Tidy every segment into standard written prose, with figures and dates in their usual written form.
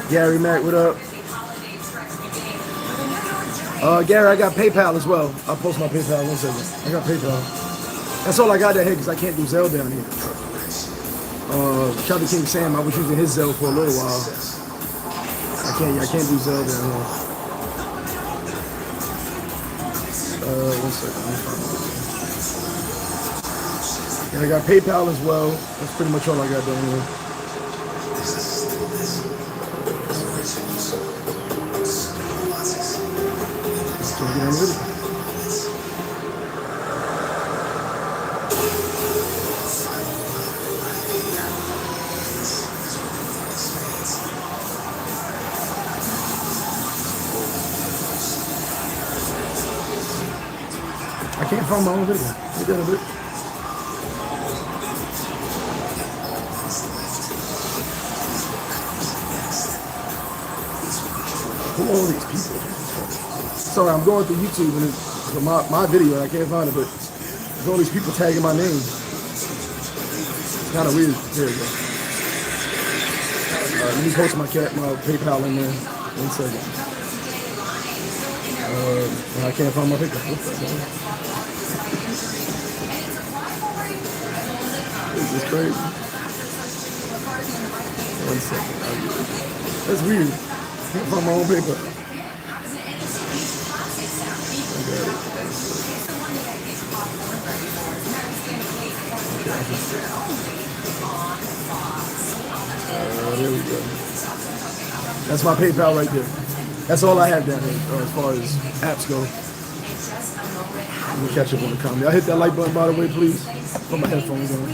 Gary Mack, what up? Gary, I got PayPal as well. I'll post my PayPal in 1 second. I got PayPal. That's all I got down here because I can't do Zelle down here. Shout out to King Sam. I was using his Zelle for a little while. I can't do Zelle down here. 1 second. And I got PayPal as well. That's pretty much all I got down here. I can't find my own video. Get down a bit. Who are all these people? Sorry, I'm going through YouTube and it's my video and I can't find it, but there's all these people tagging my name. It's kind of weird. There we go. Let me post my PayPal in there. 1 second. I can't find my PayPal. What's that, man? This is crazy. 1 second. That's weird. I can't find my own PayPal. There we go. That's my PayPal right there. That's all I have down here as far as apps go. Let me catch up on the comment. Y'all hit that like button, by the way, please. Put my headphones on.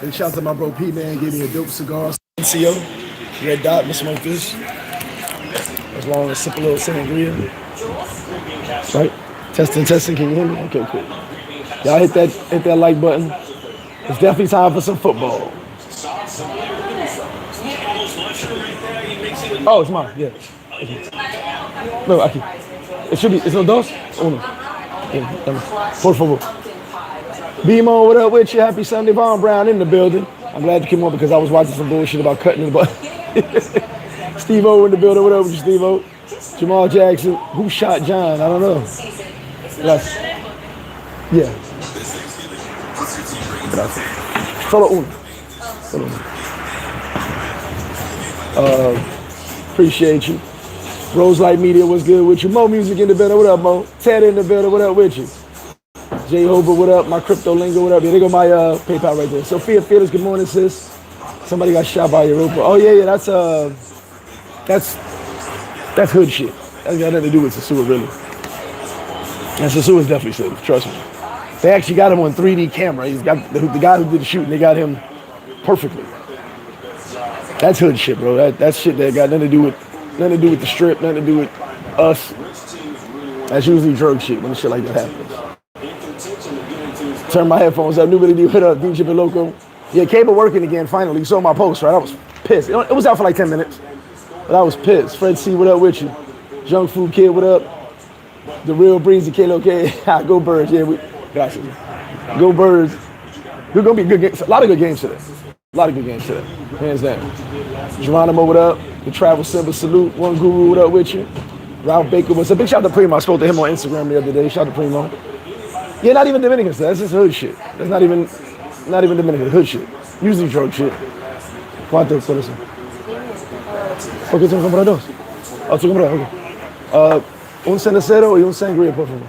And shout out to my bro P, man. Gave me a dope cigar. NCO. Red Dot. Let's smoke this. As long as sip a little sangria. Right? Testing. Can you hear me? Okay, cool. Y'all hit that like button. It's definitely time for some football. Oh, it's mine. Yeah. No, aquí. It should be. It's no dos. Uno. Por favor. Bimo, what up with you? Happy Sunday. Von Brown in the building. I'm glad you came on because I was watching some bullshit about cutting the butt. Steve-O in the building. What up with you, Steve-O? Jamal Jackson. Who shot John? I don't know. Yes. Yeah. Solo uno. Appreciate you. Rose Light Media, what's good with you? Mo Music in the building, what up, Mo? Ted in the building, what up with you? Jay Hober, what up? My crypto lingo, what up? Yeah, they go my PayPal right there. Sophia Felix, good morning, sis. Somebody got shot by Europa. Oh yeah, that's hood shit. That's got nothing to do with Sosua, really. And Sosua's definitely safe, trust me. They actually got him on 3D camera. He's got the guy who did the shooting. They got him perfectly. That's hood shit, bro. That's shit that got nothing to do with the strip, nothing to do with us. That's usually drug shit when shit like that happens. Turn my headphones up. New video, hit up DJ Loco. Yeah, cable working again. Finally, you saw my post, right? I was pissed. It was out for like 10 minutes, but I was pissed. Fred C, what up with you? Junk Food Kid, what up? The Real Breezy, Kalo K. Go Birds. Yeah, we got you. Go Birds. We're gonna be good games. A lot of good games today. Hands down. Geronimo, what up? The Travel Simba, salute. One Guru, what up with you? Ralph Baker, what's up? Big shout out to Primo. I spoke to him on Instagram the other day. Shout out to Primo. Yeah, not even Dominican stuff. That's just hood shit. That's not even Dominican. Hood shit. Usually drug shit. ¿Cuánto por eso? ¿Por qué tengo que comprar dos? Oh, tú compras, ok. Un cenicero y un sangria, por favor.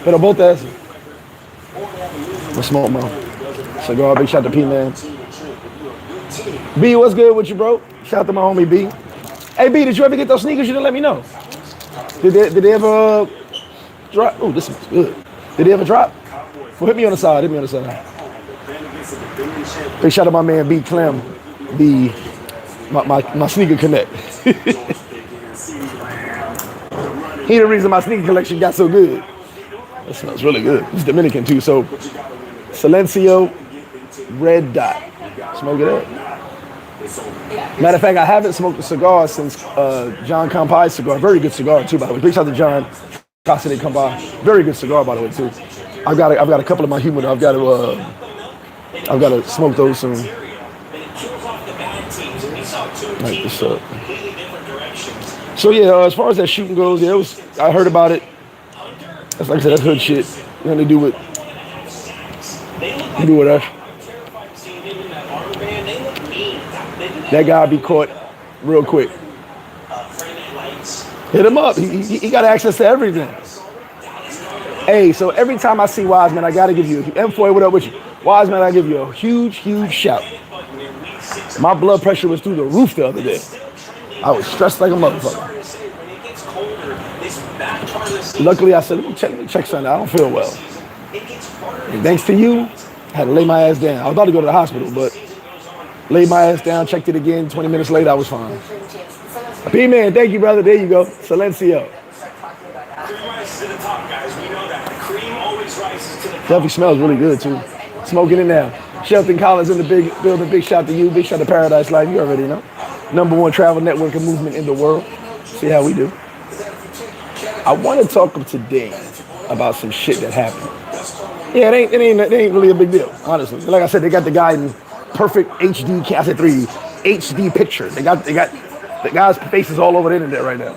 Pero both ass. The smoke mouth. Cigar, big shout out to P, man. B, what's good with you, bro? Shout out to my homie B. Hey, B, did you ever get those sneakers? You didn't let me know. Did they ever drop? Oh, this is good. Did they ever drop? Well, hit me on the side. Big shout out to my man B Clem, my sneaker connect. He the reason my sneaker collection got so good. That smells really good. It's Dominican too, so Silencio, Red Dot. Smoke it up. Matter of fact, I haven't smoked a cigar since John Campai's cigar. Very good cigar too, by the way. Big shout out to John Campai. Very good cigar, by the way, too. I've got a couple of my humidor. I've got I've got to smoke those soon. Light this up. So yeah, as far as that shooting goes, yeah, I heard about it. That's like I said, that's hood shit. Nothing to do with that. That guy be caught real quick. Hit him up. He got access to everything. Hey, so every time I see Wiseman, I gotta give you M4. What up with you, Wiseman? I give you a huge shout. My blood pressure was through the roof the other day. I was stressed like a motherfucker. Luckily, I said, let me check something. I don't feel well. And thanks to you, I had to lay my ass down. I was about to go to the hospital, but laid my ass down, checked it again. 20 minutes later, I was fine. P-Man, thank you, brother. There you go. Silencio. Definitely smells really good, too. Smoking it now. Shelton Collins in the big building. Big shout to you. Big shout to Paradise Life. You already know. #1 travel network and movement in the world. See how we do. I want to talk today about some shit that happened. Yeah, it ain't really a big deal, honestly. Like I said, they got the guy in perfect HD, I said 3D, HD picture. They got the guy's faces all over the internet right now.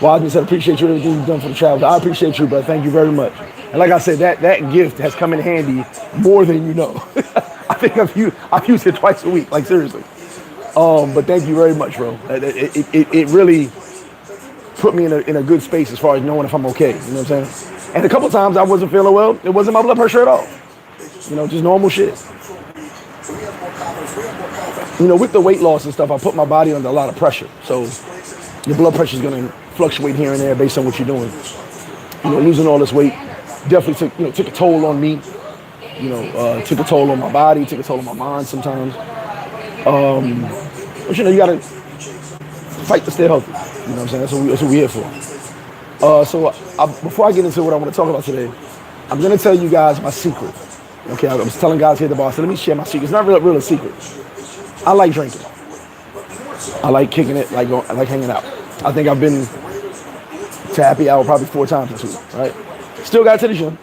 Wiseman said, appreciate you, everything you've done for the travel. I appreciate you, brother. Thank you very much. And like I said, that gift has come in handy more than you know. I think I've used it twice a week, like seriously. But thank you very much, bro. It really put me in a good space as far as knowing if I'm okay. You know what I'm saying? And a couple of times I wasn't feeling well. It wasn't my blood pressure at all. You know, just normal shit. You know, with the weight loss and stuff, I put my body under a lot of pressure. So your blood pressure is going to fluctuate here and there based on what you're doing. You know, losing all this weight definitely took a toll on me. You know, took a toll on my body, took a toll on my mind sometimes. But you know, you got to fight to stay healthy. You know what I'm saying? That's what we're here for. So before I get into what I want to talk about today, I'm going to tell you guys my secret. Okay, I was telling guys here at the bar, so let me share my secret. It's not really a secret. I like drinking. I like kicking it, I like hanging out. I think I've been to happy hour probably 4 times this week, right? Still got to the gym.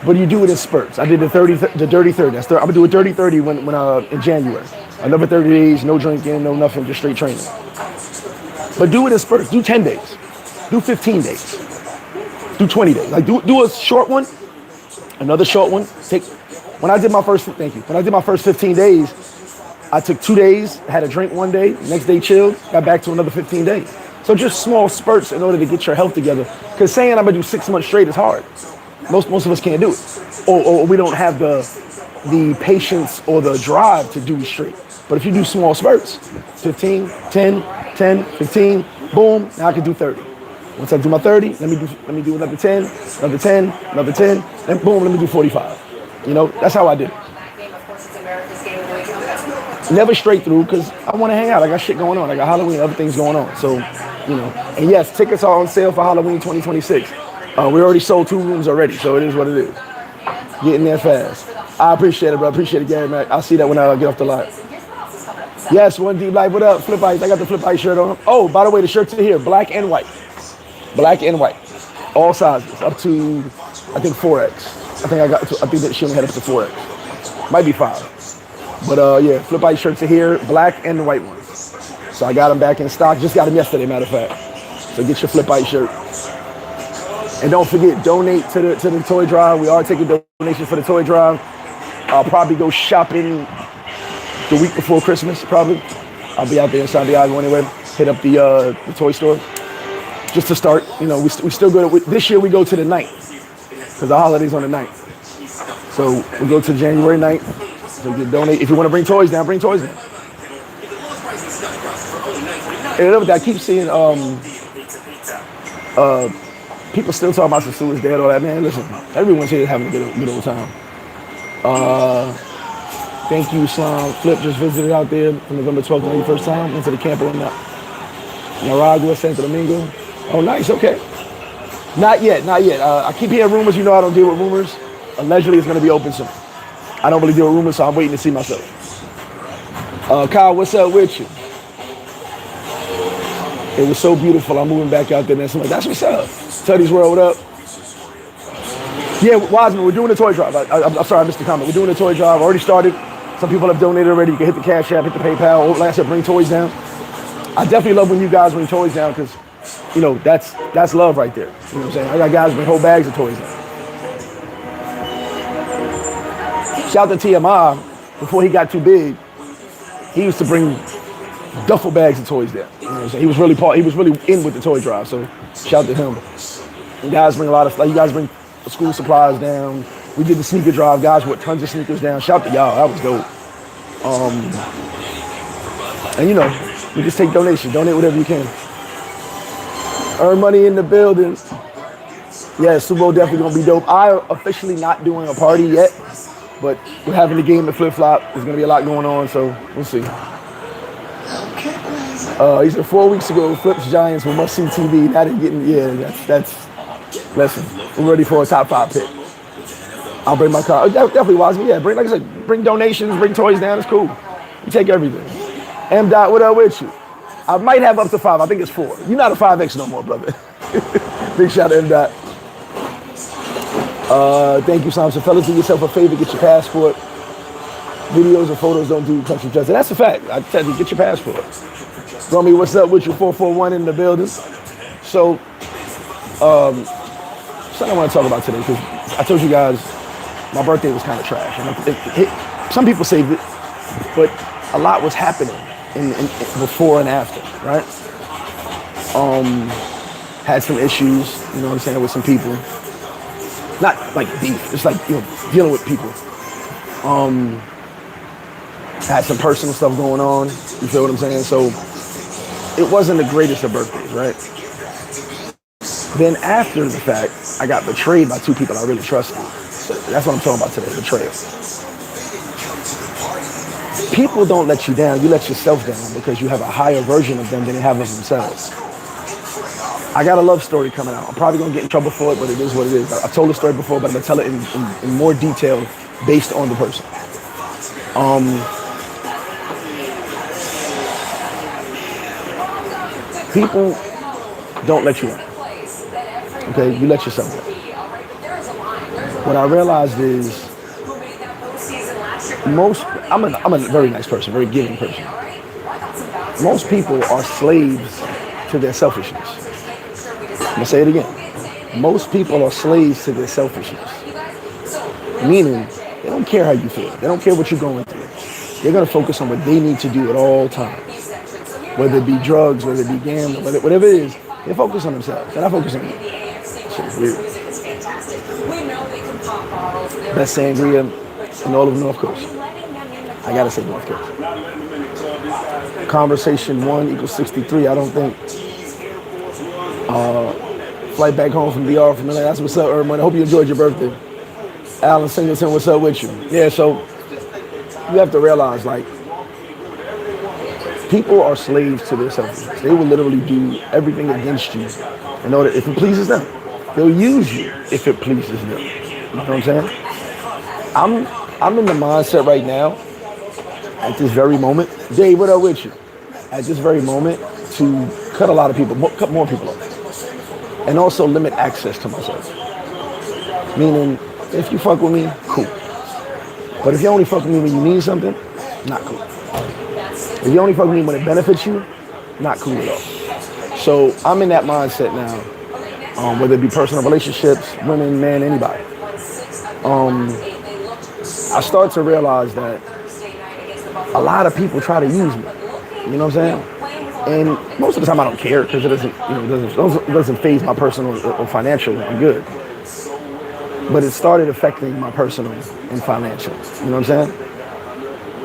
But you do it in spurts. I did the dirty 30. I'm going to do a dirty 30 when in January. Another 30 days, no drinking, no nothing, just straight training. But do it in spurts. Do 10 days. Do 15 days. Do 20 days. Like do a short one, another short one. When I did my first 15 days, I took 2 days, had a drink one day, next day chilled, got back to another 15 days. So just small spurts in order to get your health together. Because saying I'm gonna do 6 months straight is hard. Most of us can't do it. Or we don't have the patience or the drive to do it straight. But if you do small spurts, 15, 10, 15, boom, now I can do 30. Once I do my 30, let me do another 10, another 10, another 10, and boom, let me do 45. You know, that's how I did it. Never straight through, because I want to hang out. I got shit going on. I got Halloween, other things going on. So, you know, and yes, tickets are on sale for Halloween 2026. We already sold 2 rooms already, so it is what it is. Getting there fast. I appreciate it, bro. I appreciate it, Gary, man. I'll see that when I get off the line. Yes, One Deep Life. What up? Flip Ice. I got the Flip Ice shirt on. Oh, by the way, the shirts are here. Black and white. Black and white. All sizes. Up to, I think, 4X. I think that she only had up to 4X. Might be 5. But yeah, Flip Ice shirts are here. Black and the white ones. So I got them back in stock. Just got them yesterday, matter of fact. So get your Flip Ice shirt. And don't forget, donate to the toy drive. We are taking donations for the toy drive. I'll probably go shopping the week before Christmas, probably. I'll be out there in Santiago anyway. Hit up the toy store just to start. You know, we still go to, this year we go to the 9th because the holiday's on the 9th. So we go to January 9th. So you donate. If you want to bring toys down, bring toys down. And I keep seeing people still talking about Sosua's dead, all that. Man, listen, everyone's here having a good old time. Thank you, Slime. Flip just visited out there from November 12th to the first time. Went to the camper in Nicaragua, Santo Domingo. Oh, nice, okay. Not yet. I keep hearing rumors. You know I don't deal with rumors. Allegedly, it's going to be open soon. I don't really deal with rumors, so I'm waiting to see myself. Kyle, what's up with you? It was so beautiful. I'm moving back out there. And that's what's up. Tuddy's World, what up? Yeah, Wiseman, we're doing a toy drive. I'm sorry, I missed the comment. We're doing a toy drive. Already started. Some people have donated already. You can hit the Cash App, hit the PayPal. Like I said, bring toys down. I definitely love when you guys bring toys down because, you know, that's love right there. You know what I'm saying? I got guys bring whole bags of toys down. Shout out to TMI. Before he got too big, he used to bring duffel bags of toys down. You know what I'm saying? He was really in with the toy drive. So shout out to him. You guys bring a lot of, like, you guys bring school supplies down. We did the sneaker drive. Guys with tons of sneakers down. Shout out to y'all. That was dope. And you know, we just take donations. Donate whatever you can. Earn money in the building. Yeah, Super Bowl definitely gonna be dope. I officially not doing a party yet, but we're having the game at MrFlipFlop. There's gonna be a lot going on, so we'll see. He said 4 weeks ago, Flips Giants were must-see TV. Now they're getting, that's. Listen, we're ready for a top 5 pick. I'll bring my car. Definitely wise. Yeah, like I said, bring donations, bring toys down. It's cool. You take everything. M. Dot, what up with you? I might have up to 5. I think it's 4. You're not a 5X no more, brother. Big shout out to M. Dot. Thank you, Samson. Fellas, do yourself a favor. Get your passport. Videos and photos don't do country justice. That's a fact. I tell you, get your passport. Romy, what's up with you? 441 in the building. So, something I want to talk about today, because I told you guys my birthday was kind of trash. And some people saved it, but a lot was happening in before and after, right? Had some issues, you know what I'm saying, with some people. Not like beef, just like, you know, dealing with people. Had some personal stuff going on, you feel what I'm saying? So it wasn't the greatest of birthdays, right? Then after the fact, I got betrayed by 2 people I really trusted. So that's what I'm talking about today, betrayal. People don't let you down, you let yourself down because you have a higher version of them than they have of themselves. I got a love story coming out. I'm probably gonna get in trouble for it, but it is what it is. I've told the story before, but I'm gonna tell it in more detail based on the person. People don't let you down. Okay, you let yourself down. What I realized is I'm a very nice person, very giving person. Most people are slaves to their selfishness. I'm gonna say it again. Most people are slaves to their selfishness. Meaning, they don't care how you feel. They don't care what you're going through. They're gonna focus on what they need to do at all times. Whether it be drugs, whether it be gambling, whatever it is, they focus on themselves. They're not focusing on you. It's weird. Best sangria in all of North Coast. I gotta say North Coast. Conversation 1 equals 63. I don't think. Flight back home from DR from LA. That's what's up, Irma. I hope you enjoyed your birthday. Alan Singleton, what's up with you? Yeah, so you have to realize, like, people are slaves to their selfishness. They will literally do everything against you in order, if it pleases them. They'll use you if it pleases them. You know what I'm saying? I'm in the mindset right now, at this very moment. Dave, what up with you? At this very moment, to cut a lot of people, cut more people off. And also limit access to myself. Meaning, if you fuck with me, cool. But if you only fuck with me when you need something, not cool. If you only fuck with me when it benefits you, not cool at all. So I'm in that mindset now, whether it be personal relationships, women, men, anybody. I start to realize that a lot of people try to use me. You know what I'm saying? And most of the time I don't care because it doesn't phase my personal or financial. I'm good. But it started affecting my personal and financial. You know what I'm saying?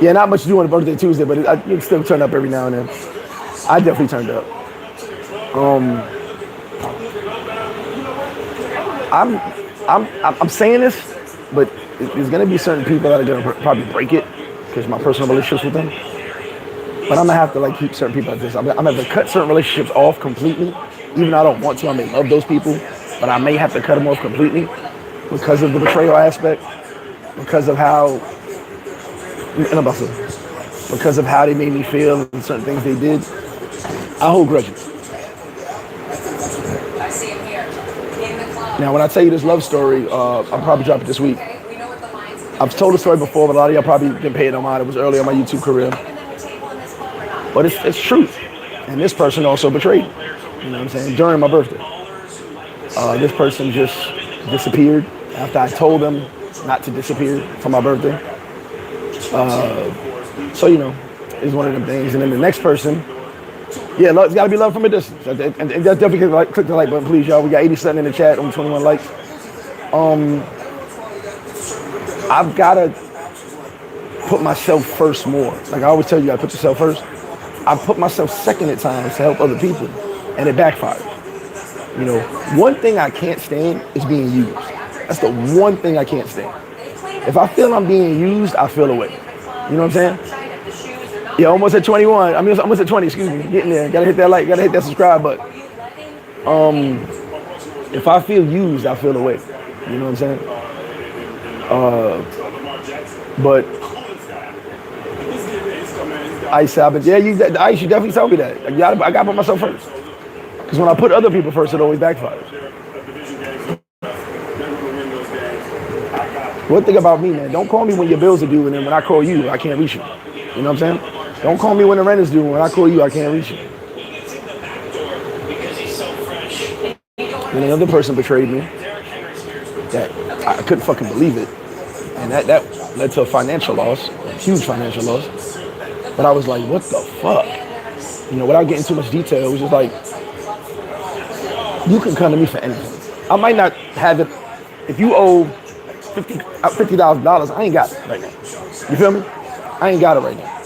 Yeah, not much to do on a birthday Tuesday, but you still turn up every now and then. I definitely turned up. I'm saying this, but there's gonna be certain people that are gonna probably break it because my personal relationships with them. But I'm gonna have to keep certain people at this. I'm gonna have to cut certain relationships off completely, even though I don't want to. I may love those people, but I may have to cut them off completely because of the betrayal aspect, because of how they made me feel and certain things they did. I hold grudges. Now, when I tell you this love story, I'll probably drop it this week. I've told the story before, but a lot of y'all probably didn't pay it no mind. It was early on my YouTube career. But it's truth. And this person also betrayed me. You know what I'm saying? During my birthday. This person just disappeared after I told them not to disappear for my birthday. So, you know, it's one of them things. And then the next person, yeah, it's got to be love from a distance. And definitely click the like button, please, y'all. We got 87 in the chat, only 21 likes. I've got to put myself first more. Like I always tell you, you got to put yourself first. I've put myself second at times to help other people, and it backfired. You know, one thing I can't stand is being used. That's the one thing I can't stand. If I feel I'm being used, I feel away. You know what I'm saying? Yeah, almost at 21. I mean, almost at 20, excuse me. Getting there. Gotta hit that like, gotta hit that subscribe button. If I feel used, I feel away. You know what I'm saying? But Ice happened. Yeah, Ice, you definitely told me that. I gotta put myself first. Because when I put other people first, it always backfires. One thing about me, man, don't call me when your bills are due, and then when I call you, I can't reach you. You know what I'm saying? Don't call me when the rent is due, and when I call you, I can't reach you. And another person betrayed me that I couldn't fucking believe it. And that led to a financial loss, a huge financial loss. But I was like, what the fuck? You know, without getting too much detail, it was just like, you can come to me for anything. I might not have it. If you owe $50,000, I ain't got it right now. You feel me? I ain't got it right now.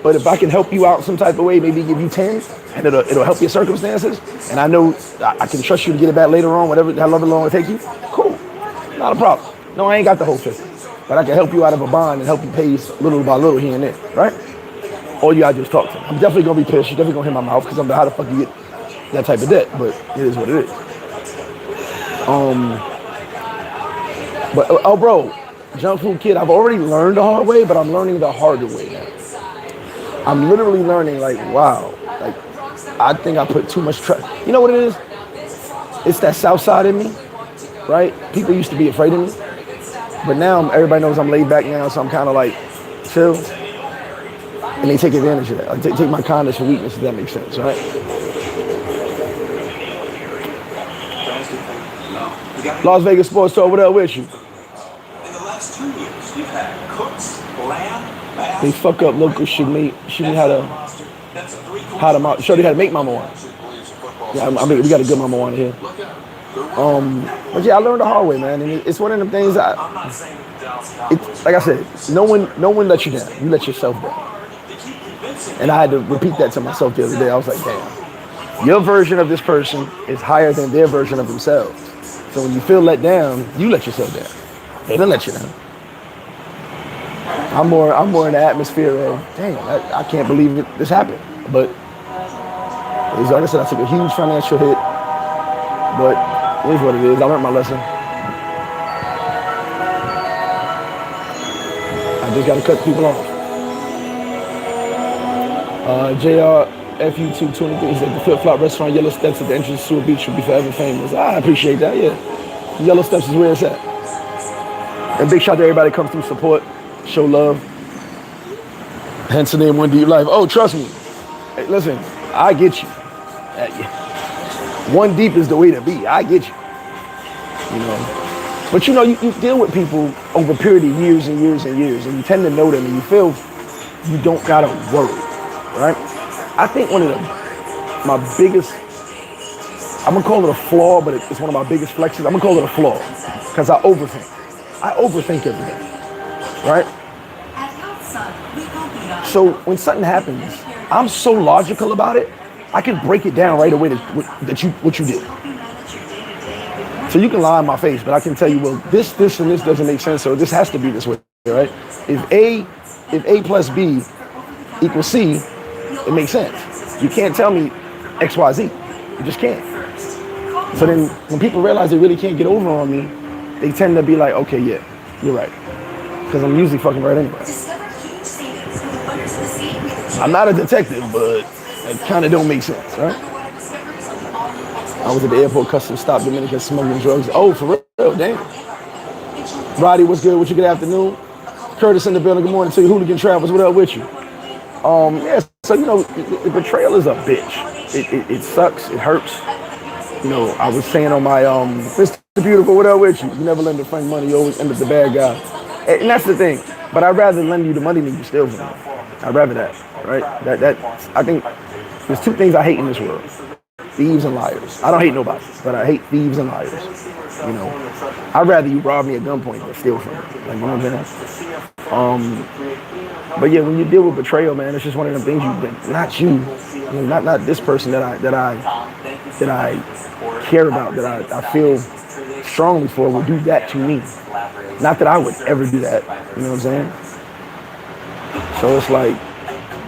But if I can help you out some type of way, maybe give you 10, and it'll help your circumstances, and I know I can trust you to get it back later on, however long it take you, cool. Not a problem. No, I ain't got the whole 50. But I can help you out of a bond and help you pay little by little here and there, right? All you gotta do is talk to me. I'm definitely gonna be pissed. You're definitely gonna hit my mouth because I'm how the fuck you get that type of debt, but it is what it is. But oh bro, junk food kid, I've already learned the hard way, but I'm learning the harder way now. I'm literally learning like, wow, like I think I put too much trust. You know what it is? It's that south side in me, right? People used to be afraid of me, but now everybody knows I'm laid back now, so I'm kind of like chill, and they take advantage of that. I take my kindness for weakness, if that makes sense, right? Las Vegas Sports Talk, what up with you? They fuck up local should me how to show you how to make mama wine. Yeah, I mean we got a good mama wine here. But yeah, I learned the hard way, man, and it's one of them things. Like I said, no one lets you down. You let yourself down. And I had to repeat that to myself the other day. I was like, damn, your version of this person is higher than their version of themselves. So when you feel let down, you let yourself down. They don't let you down. I'm more in the atmosphere of, dang, I can't believe this happened. But it's like I said, I took a huge financial hit. But it is what it is. I learned my lesson. I just got to cut people off. JR FU223, he said the FlipFlop restaurant, Yellow Steps at the entrance to Sosua Beach will be forever famous. I appreciate that, yeah. Yellow Steps is where it's at. And big shout out to everybody that comes through support, show love. Hence the name One Deep Life. Oh, trust me. Hey, listen, I get you. One Deep is the way to be. I get you. You know. But you know, you deal with people over a period of years and years and years, and you tend to know them, and you feel you don't gotta worry, right? I think one of my biggest, I'm gonna call it a flaw, but it's one of my biggest flexes. I'm gonna call it a flaw because I overthink. I overthink everything, right? So when something happens, I'm so logical about it, I can break it down right away what you did. So you can lie in my face, but I can tell you, well, this, and this doesn't make sense, so this has to be this way, right? If A plus B equals C, it makes sense. You can't tell me X, Y, Z. You just can't. So then when people realize they really can't get over on me, they tend to be like, okay, yeah, you're right. Because I'm usually fucking right anyway. I'm not a detective, but it kind of don't make sense, right? I was at the airport custom stop, Dominican smuggling drugs. Oh, for real? Damn. Roddy, what's good? What you good afternoon? Curtis in the building. Good morning to you. Hooligan Travels. What up with you? Yeah. So the betrayal is a bitch. It sucks. It hurts. I was saying on my Mr. Beautiful, what up with you? You never lend a friend money. You always end up the bad guy. And that's the thing. But I'd rather lend you the money than you steal from me. I'd rather that, right? I think there's two things I hate in this world: thieves and liars. I don't hate nobody, but I hate thieves and liars. I'd rather you rob me at gunpoint than steal from me. Like, you know what I'm saying? But yeah, when you deal with betrayal, man, it's just one of them things not you, not this person that I care about, that I feel strongly for will do that to me. Not that I would ever do that, you know what I'm saying? So it's like,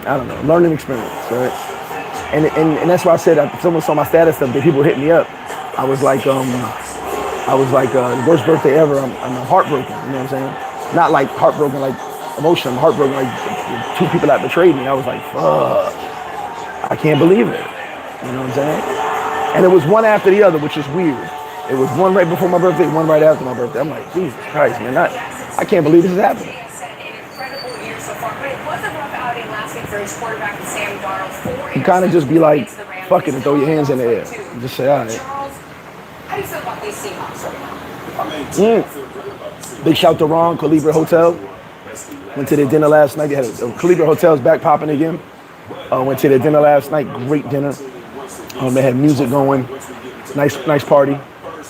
I don't know, learning experience, right? And that's why I said, someone saw my status stuff, that people hit me up. I was like, the worst birthday ever. I'm heartbroken, you know what I'm saying? Not like heartbroken, like emotion. I'm heartbroken, like the two people that betrayed me. I was like, fuck, I can't believe it. You know what I'm saying? And it was one after the other, which is weird. It was one right before my birthday, one right after my birthday. I'm like, Jesus Christ, man, I can't believe this is happening. You kind of just be like, fuck it, and throw your hands in the air. And just say, all right. How do you feel about these Seahawks right now? Big shout to Ron, Colibri Hotel. Went to their dinner last night. They had Colibri Hotel's back popping again. Went to their dinner last night. Great dinner. They had music going. Nice party.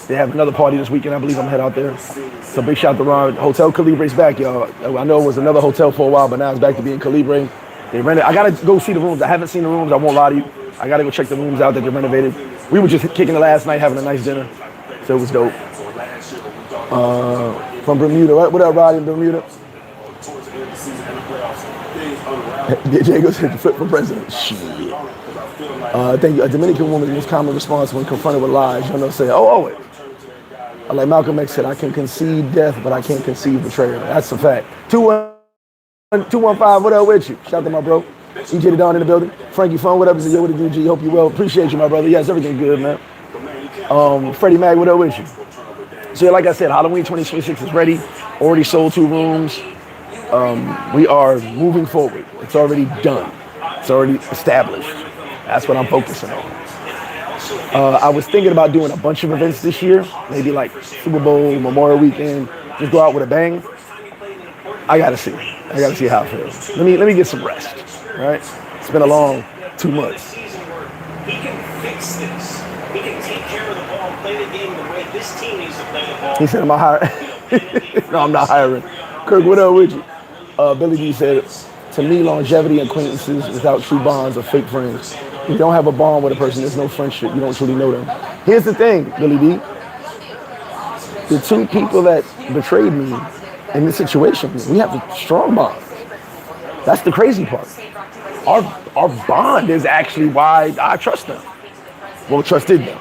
They have another party this weekend. I believe I'm head out there. So big shout to Ron. Hotel Calibri's back, y'all. I know it was another hotel for a while, but now it's back to being Colibri. They rented. I gotta go see the rooms. I haven't seen the rooms. I won't lie to you. I gotta go check the rooms out that they renovated. We were just kicking it last night, having a nice dinner. So it was dope. From Bermuda. What up, Roddy in Bermuda? Diego said, flip for president. Shit. Thank you. A Dominican woman's most common response when confronted with lies. Say, oh, always. Like Malcolm X said, I can concede death, but I can't concede betrayal. That's a fact. 215, what up with you? Shout out to my bro. EJ the Don in the building. Frankie Phone, what up? Yo, what it do, G? Hope you well. Appreciate you, my brother. Yes, everything good, man. Freddie Mag, what up with you? So like I said, Halloween 2026 is ready. Already sold 2 rooms. We are moving forward. It's already done. It's already established. That's what I'm focusing on. I was thinking about doing a bunch of events this year. Maybe like Super Bowl, Memorial Weekend. Just go out with a bang. I gotta see how it feels. Let me get some rest. Right? It's been a long 2 months. He can fix this. He can take care of the ball and play the game the way this team needs to play the ball. He said, am I hiring? No, I'm not hiring. Kirk, what up with you? Billy D said, to me, longevity and acquaintances without true bonds are fake friends. If you don't have a bond with a person, there's no friendship. You don't truly know them. Here's the thing, Billy D. The 2 people that betrayed me in this situation, we have a strong bond. That's the crazy part. Our bond is actually why I trust them. Well, trusted them.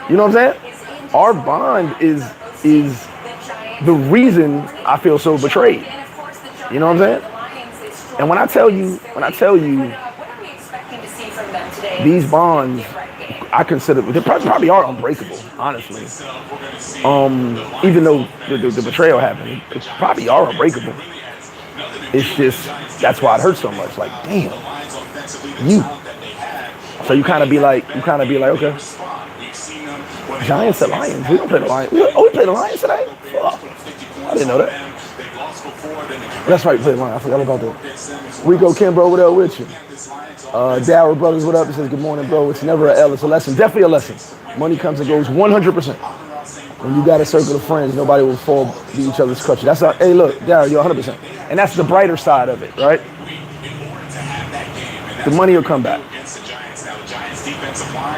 You know what I'm saying? Our bond is the reason I feel so betrayed. You know what I'm saying? And when I tell you, these bonds, I consider they probably are unbreakable, honestly. Even though the betrayal happened, it probably are unbreakable. It's just that's why it hurts so much. Like, damn, you. So you kind of be like, okay. Giants at Lions. We don't play the Lions. We play the Lions today. Fuck. I didn't know that. That's right, we played the Lions. I forgot about that. Rico Kim, bro, what up with you? Darryl Brothers, what up? He says, good morning, bro. It's never an L. It's a lesson. Definitely a lesson. Money comes and goes 100%. When you got a circle of friends, nobody will fall be each other's crutches. That's hey, look, Darryl, you're 100%. And that's the brighter side of it, right? The money will come back.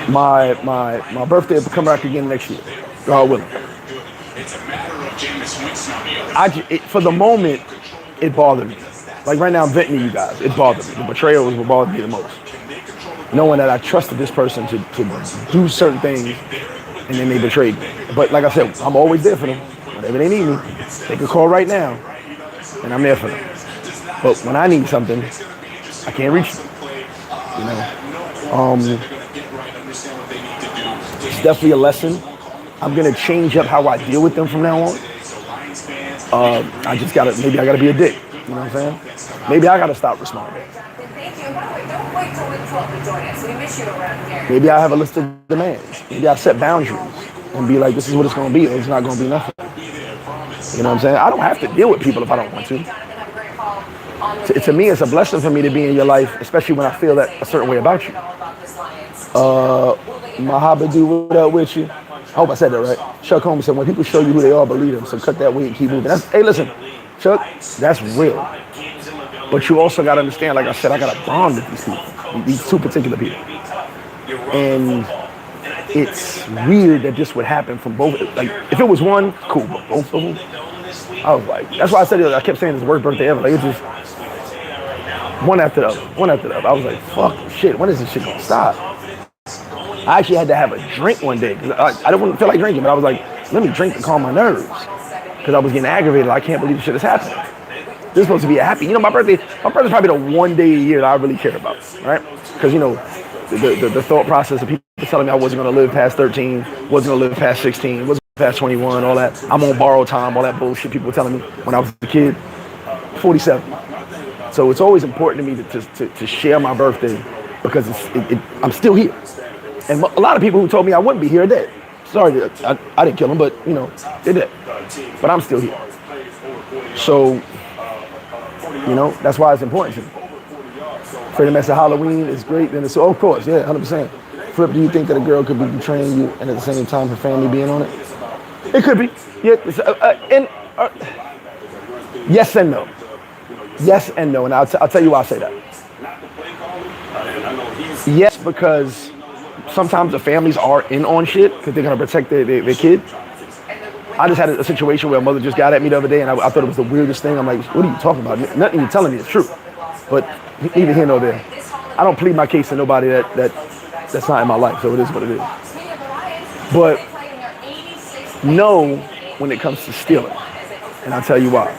My birthday will come back again next year. God willing. For the moment, it bothered me. Like right now, I'm venting to you guys. It bothered me. The betrayal was what bothered me the most. Knowing that I trusted this person to do certain things, and then they betrayed me. But like I said, I'm always there for them. Whenever they need me, they can call right now, and I'm there for them. But when I need something, I can't reach them. You know, definitely a lesson. I'm gonna change up how I deal with them from now on. I just maybe I gotta be a dick. You know what I'm saying? Maybe I gotta stop responding. Maybe I have a list of demands. Maybe I set boundaries and be like, this is what it's gonna be, or it's not gonna be nothing. You know what I'm saying? I don't have to deal with people if I don't want to. To me, it's a blessing for me to be in your life, especially when I feel that a certain way about you. Mahabadu, what up with you? I hope I said that right. Chuck Holmes said, when people show you who they are, believe them. So cut that weight and keep moving. Hey, listen, Chuck, that's real. But you also got to understand, like I said, I got to bond with these people, these two particular people. And it's weird that this would happen from both. Like, if it was one, cool, but both of them, I was like, that's why I said it. I kept saying it's the worst birthday ever. Like, it's just one after the other, one after the other. I was like, fuck, shit, when is this shit gonna stop? I actually had to have a drink one day because I didn't feel like drinking, but I was like, let me drink to calm my nerves because I was getting aggravated. I can't believe this shit is happening. This is supposed to be a happy. You know, my birthday's probably the one day a year that I really care about, right? Because, you know, the thought process of people telling me I wasn't going to live past 13, wasn't going to live past 16, wasn't past 21, all that. I'm on borrowed time, all that bullshit people were telling me when I was a kid. 47. So it's always important to me to share my birthday because I'm still here. And a lot of people who told me I wouldn't be here are dead. Sorry, I didn't kill them, but, you know, they're dead. But I'm still here. So, you know, that's why it's important to me. Freddie Mess of Halloween is great. And it's, of course, yeah, 100%. Flip, do you think that a girl could be betraying you and at the same time her family being on it? It could be. Yeah. Yes and no. Yes and no. And I'll tell you why I say that. Yes, because sometimes the families are in on shit because they're going to protect their kid. I just had a situation where a mother just got at me the other day and I thought it was the weirdest thing. I'm like, what are you talking about? Nothing you're telling me is true. But neither here nor there. I don't plead my case to nobody that's not in my life, so it is what it is. But no when it comes to stealing. And I'll tell you why.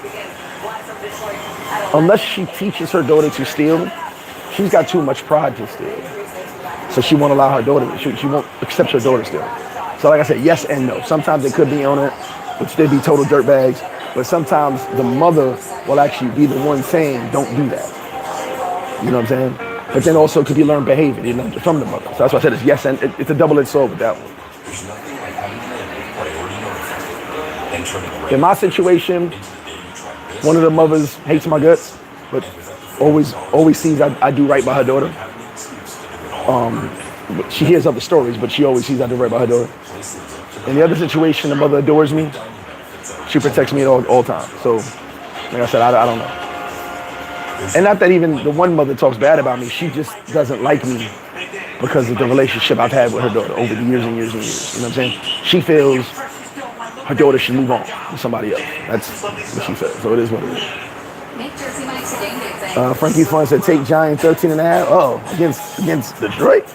Unless she teaches her daughter to steal, she's got too much pride to steal. So she won't allow her daughter, she won't accept her daughter stealing. So like I said, yes and no. Sometimes it could be on it, which they'd be total dirtbags. But sometimes the mother will actually be the one saying, don't do that. You know what I'm saying? But then also could be learned behavior, you know, from the mother. So that's why I said it's yes and it's a double-edged sword with that one. In my situation, one of the mothers hates my guts, but always sees I do right by her daughter. She hears other stories, but she always sees I do right by her daughter. In the other situation, the mother adores me. She protects me at all times. So, like I said, I don't know. And not that even the one mother talks bad about me. She just doesn't like me because of the relationship I've had with her daughter over the years and years and years. You know what I'm saying? She feels her daughter should move on with somebody else. That's what she says. So it is what it is. Frankie Fun said, take Giant 13.5. Oh, against Detroit.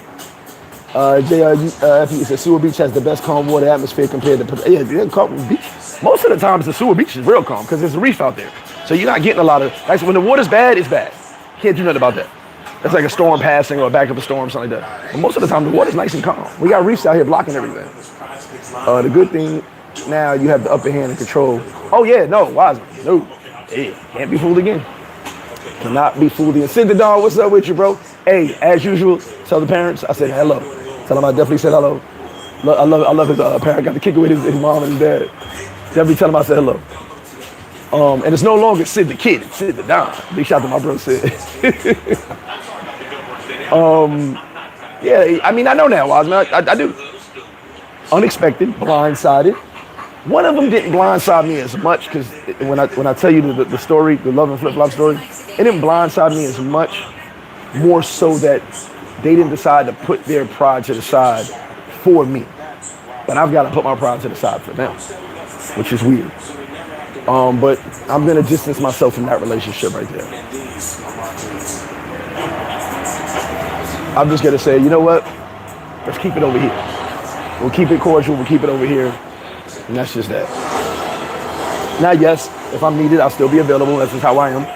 JRF said, Sosua Beach has the best calm water atmosphere compared to... Yeah, calm beach. Most of the times, the Sosua Beach is real calm because there's a reef out there. So you're not getting a lot of... Like, when the water's bad, it's bad. Can't do nothing about that. That's like a storm passing or a back of a storm, something like that. But most of the time, the water's nice and calm. We got reefs out here blocking everything. The good thing, now you have the upper hand and control. Oh, yeah, no, Wiseman. No. Hey, can't be fooled again. Cannot be fooled again. Sid the Dawn, what's up with you, bro? Hey, as usual, tell the parents I said hello. Tell them I definitely said hello. I love his parent. Got to kick it with his mom and his dad. Definitely tell him I said hello. And it's no longer Sid the Kid, it's Sid the Don. Big shout out to my bro Sid. Yeah, I mean, I know now, Wiseman. I do. Unexpected, blindsided. One of them didn't blindside me as much because when I tell you the story, the Love and Flip-Flop story, it didn't blindside me as much, more so that they didn't decide to put their pride to the side for me. But I've got to put my pride to the side for them, which is weird. But I'm going to distance myself from that relationship right there. I'm just going to say, you know what? Let's keep it over here. We'll keep it cordial. We'll keep it over here. And that's just that. Now, yes, if I'm needed, I'll still be available. That's just how I am.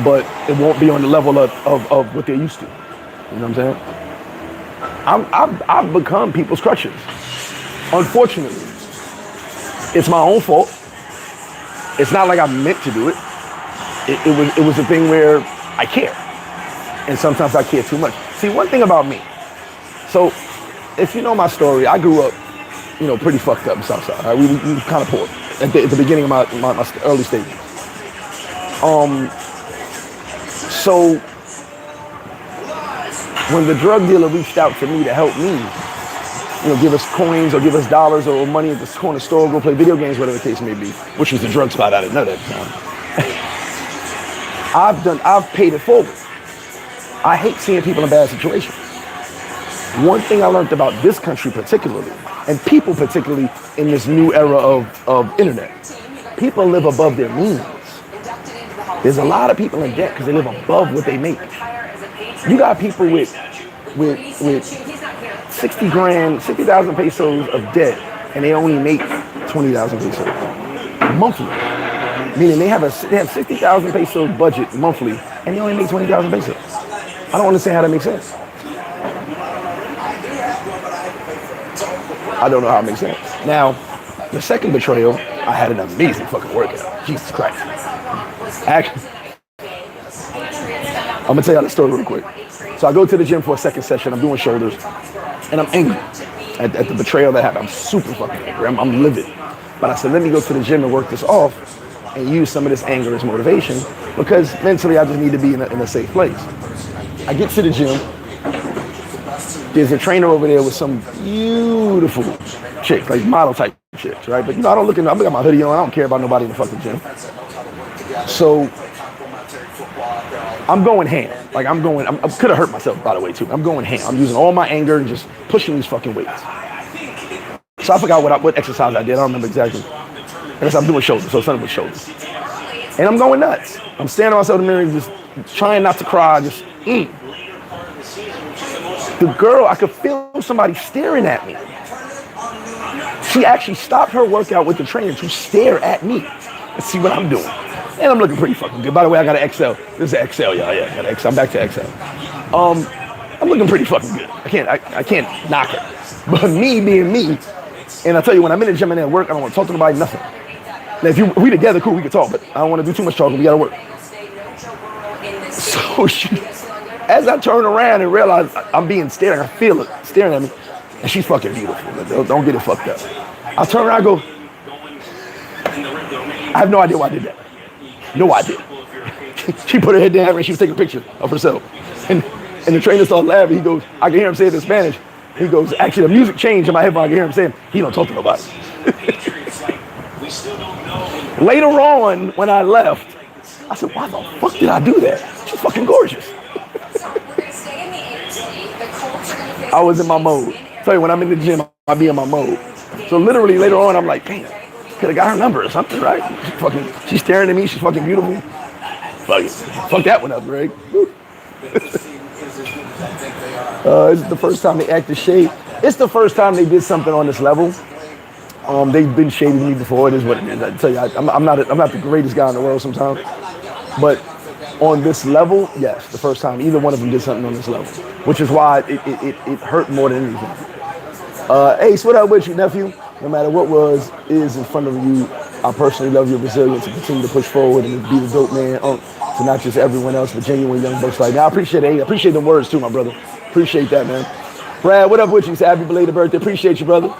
But it won't be on the level of what they're used to. You know what I'm saying? I've become people's crutches. Unfortunately, it's my own fault. It's not like I meant to do it. It was a thing where I care, and sometimes I care too much. See, one thing about me. So, if you know my story, I grew up, pretty fucked up in Southside. Right? We kind of poor at the beginning of my early stages. So when the drug dealer reached out to me to help me, give us coins or give us dollars or money at the corner store, go play video games, whatever the case may be, which was the drug spot, I didn't know that at the time. I've paid it forward. I hate seeing people in bad situations. One thing I learned about this country particularly, and people particularly in this new era of internet, people live above their means. There's a lot of people in debt because they live above what they make. You got people with 60,000 pesos of debt, and they only make 20,000 pesos monthly. Meaning they have 60,000 pesos budget monthly, and they only make 20,000 pesos. I don't understand how that makes sense. I don't know how it makes sense. Now, the second betrayal, I had an amazing fucking workout. Jesus Christ. Actually, I'm gonna tell you the story real quick. So I go to the gym for a second session. I'm doing shoulders, and I'm angry at the betrayal that happened. I'm super fucking angry. I'm livid. But I said, let me go to the gym and work this off and use some of this anger as motivation because mentally I just need to be in a safe place. I get to the gym. There's a trainer over there with some beautiful chicks, like model type chicks, right? But I don't look at, I got my hoodie on. I don't care about nobody in the fucking gym. So I'm going ham. Like I could have hurt myself, by the way, too. I'm going ham. I'm using all my anger and just pushing these fucking weights. So I forgot what exercise I did. I don't remember exactly. I guess I'm doing shoulders, so something with shoulders. And I'm going nuts. I'm standing myself in the mirror, just trying not to cry, just The girl, I could feel somebody staring at me. She actually stopped her workout with the trainer to stare at me and see what I'm doing. And I'm looking pretty fucking good. By the way, I got an XL. This is an XL, y'all. Yeah, I got an XL. I'm back to XL. I'm looking pretty fucking good. I can't knock it. But me being me, and I tell you, when I'm in the gym and at work, I don't want to talk to nobody, nothing. Now, if we together, cool, we can talk, but I don't want to do too much talking. We got to work. So as I turn around and realize I'm being stared at, I feel it staring at me, and she's fucking beautiful. Don't get it fucked up. I turn around and go, I have no idea why I did that. No idea. She put her head down and she was taking a picture of herself. And the trainer started laughing. He goes, I can hear him say it in Spanish. He goes, actually, the music changed in my headphone. I can hear him saying, he don't talk to nobody. Later on, when I left, I said, why the fuck did I do that? She's fucking gorgeous. I was in my mode. Tell you, when I'm in the gym, I'll be in my mode. So literally later on, I'm like, damn, could have got her number or something, right? She's staring at me. She's fucking beautiful. Fuck that one up, Greg. This is the first time they acted shade. It's the first time they did something on this level. They've been shading me before. It is what it is. I tell you, I'm not the greatest guy in the world sometimes, but on this level, yes, the first time either one of them did something on this level, which is why it hurt more than anything. Ace, what up with you, nephew? No matter what is in front of you, I personally love your resilience to continue to push forward and to be the dope man to not just everyone else, but genuine young bucks like that. I appreciate it. I appreciate the words too, my brother. Appreciate that, man. Brad, what up with you? Say happy belated birthday. Appreciate you, brother.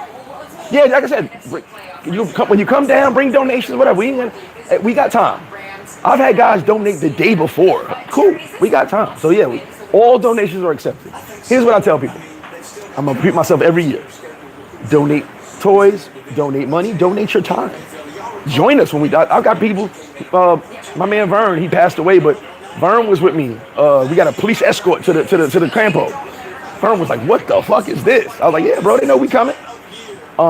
Yeah, like I said, when you come down, bring donations, whatever. We got time. I've had guys donate the day before. Cool, we got time. So yeah, all donations are accepted. Here's what I tell people. I'm gonna repeat myself every year. Donate toys, donate money, donate your time. Join us when I've got people, my man Vern, he passed away, but Vern was with me. We got a police escort to the campo. Vern was like, what the fuck is this? I was like, yeah, bro, they know we coming.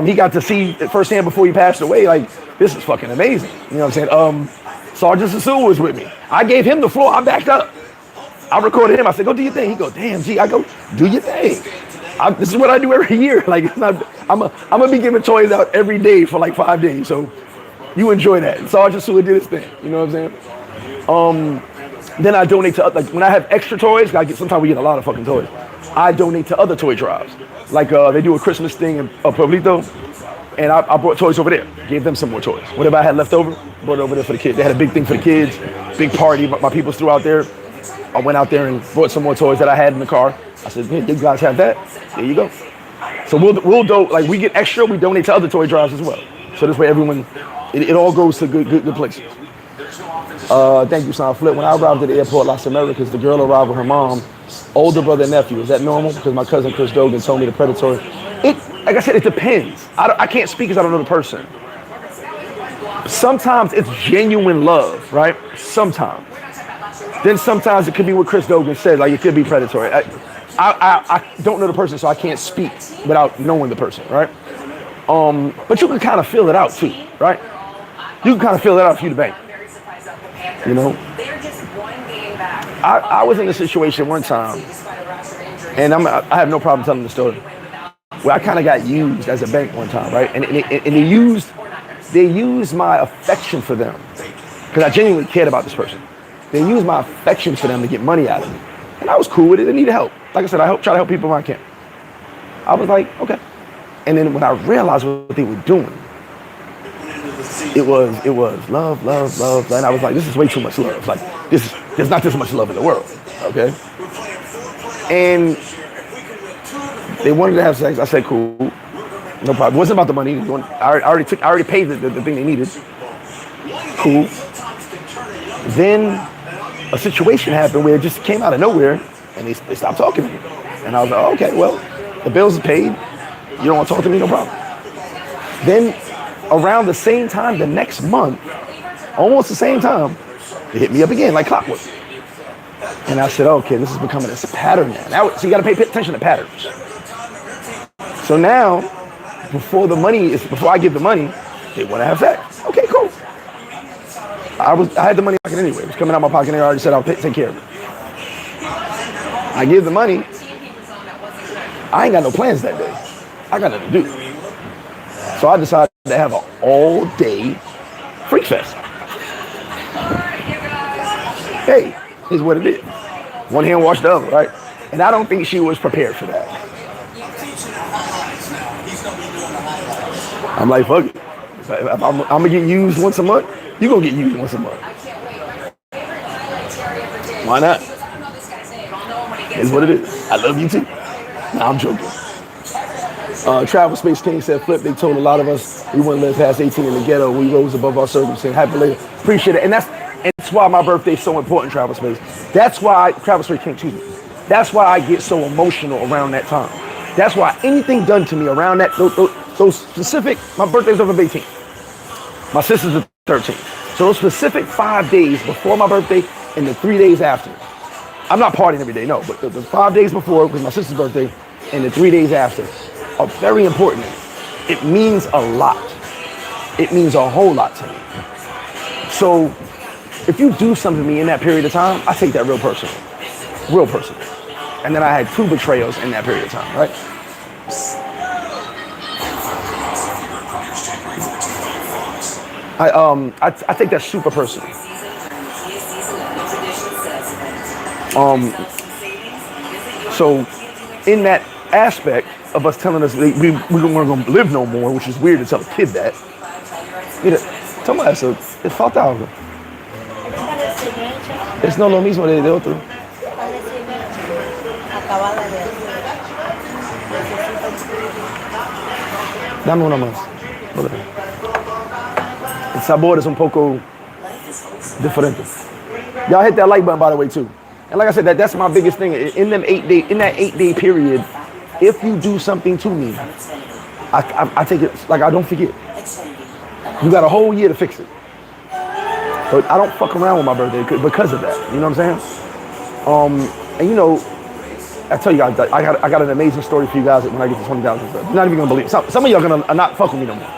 He got to see it firsthand before he passed away. Like, this is fucking amazing. You know what I'm saying? Sergeant Sosua was with me. I gave him the floor. I backed up. I recorded him. I said, go do your thing. He goes, damn, G. I go, do your thing. This is what I do every year. Like, it's not, I'm gonna be giving toys out every day for like 5 days. So you enjoy that. And Sergeant Sosua did his thing. You know what I'm saying? Then I donate to, like, when I have extra toys, sometimes we get a lot of fucking toys. I donate to other toy drives. Like they do a Christmas thing in Pueblito, and I brought toys over there. Gave them some more toys. Whatever I had left over, brought it over there for the kids. They had a big thing for the kids, big party. My people threw out there. I went out there and brought some more toys that I had in the car. I said, hey, you guys have that? There you go. So like we get extra, we donate to other toy drives as well. So this way everyone, it all goes to good places. Thank you, MrFlip. When I arrived at the airport, Las Americas, the girl arrived with her mom, older brother and nephew. Is that normal? Because my cousin Chris Dogan told me the predatory. Like I said, it depends. I can't speak because I don't know the person. Sometimes it's genuine love, right? Sometimes. Then sometimes it could be what Chris Dogan said, like it could be predatory. I don't know the person, so I can't speak without knowing the person, right? But you can kind of feel it out too, right? You can kind of feel it out if you the bank. You know? I was in a situation one time, and I have no problem telling the story, where I kind of got used as a bank one time, right? And they used my affection for them, because I genuinely cared about this person. They used my affection for them to get money out of me. And I was cool with it. They needed help. Like I said, I try to help people when I can. I was like, okay. And then when I realized what they were doing, it was love. And I was like, this is way too much love. Like, there's not this much love in the world, okay? And they wanted to have sex. I said, cool, no problem. It wasn't about the money. I already paid the thing they needed. Cool. Then a situation happened where it just came out of nowhere, and they stopped talking to me. And I was like, oh, okay, well, the bills are paid. You don't want to talk to me, no problem. Then around the same time, the next month, almost the same time, they hit me up again like clockwork. And I said, okay, this is becoming a pattern now. So you got to pay attention to patterns. So now, before I give the money, they want to have sex. Okay, cool. I had the money pocket anyway. It was coming out of my pocket and I already said I'll take care of it. I give the money. I ain't got no plans that day. I got nothing to do. So I decided to have an all-day freak fest. Hey, here's what it is. One hand wash the other, right? And I don't think she was prepared for that. I'm like, fuck it. If I'm gonna get used once a month, you gonna get used once a month. Why not? It's what it is. I love you too. Nah, I'm joking. Travel Space King said, Flip, they told a lot of us we wouldn't live past 18 in the ghetto. We rose above our circumstances. Happy later. Appreciate it. And that's why my birthday is so important, Travel Space. That's why Travel Space King, excuse me. That's why I get so emotional around that time. That's why anything done to me around that, those specific, my birthday's November 18th. My sister's the 13th. So those specific 5 days before my birthday and the 3 days after. I'm not partying every day, no, but the 5 days before was my sister's birthday and the 3 days after are very important. It means a lot. It means a whole lot to me. So if you do something to me in that period of time, I take that real personal. Real personal. And then I had 2 betrayals in that period of time, right? I take that super personal. So in that aspect of us telling us we weren't going to live no more, which is weird to tell a kid that. Mira, toma eso, te falta algo. Es no lo mismo de otro. Dame una más. El sabor es un poco diferente. Y'all hit that like button, by the way, too. And like I said, that's my biggest thing. In that 8-day period, if you do something to me, I take it like I don't forget. You got a whole year to fix it. But I don't fuck around with my birthday because of that. You know what I'm saying? And you know, I tell you guys, I got an amazing story for you guys when I get to 20,000. You're not even gonna believe it. Some of y'all are not fuck with me no more.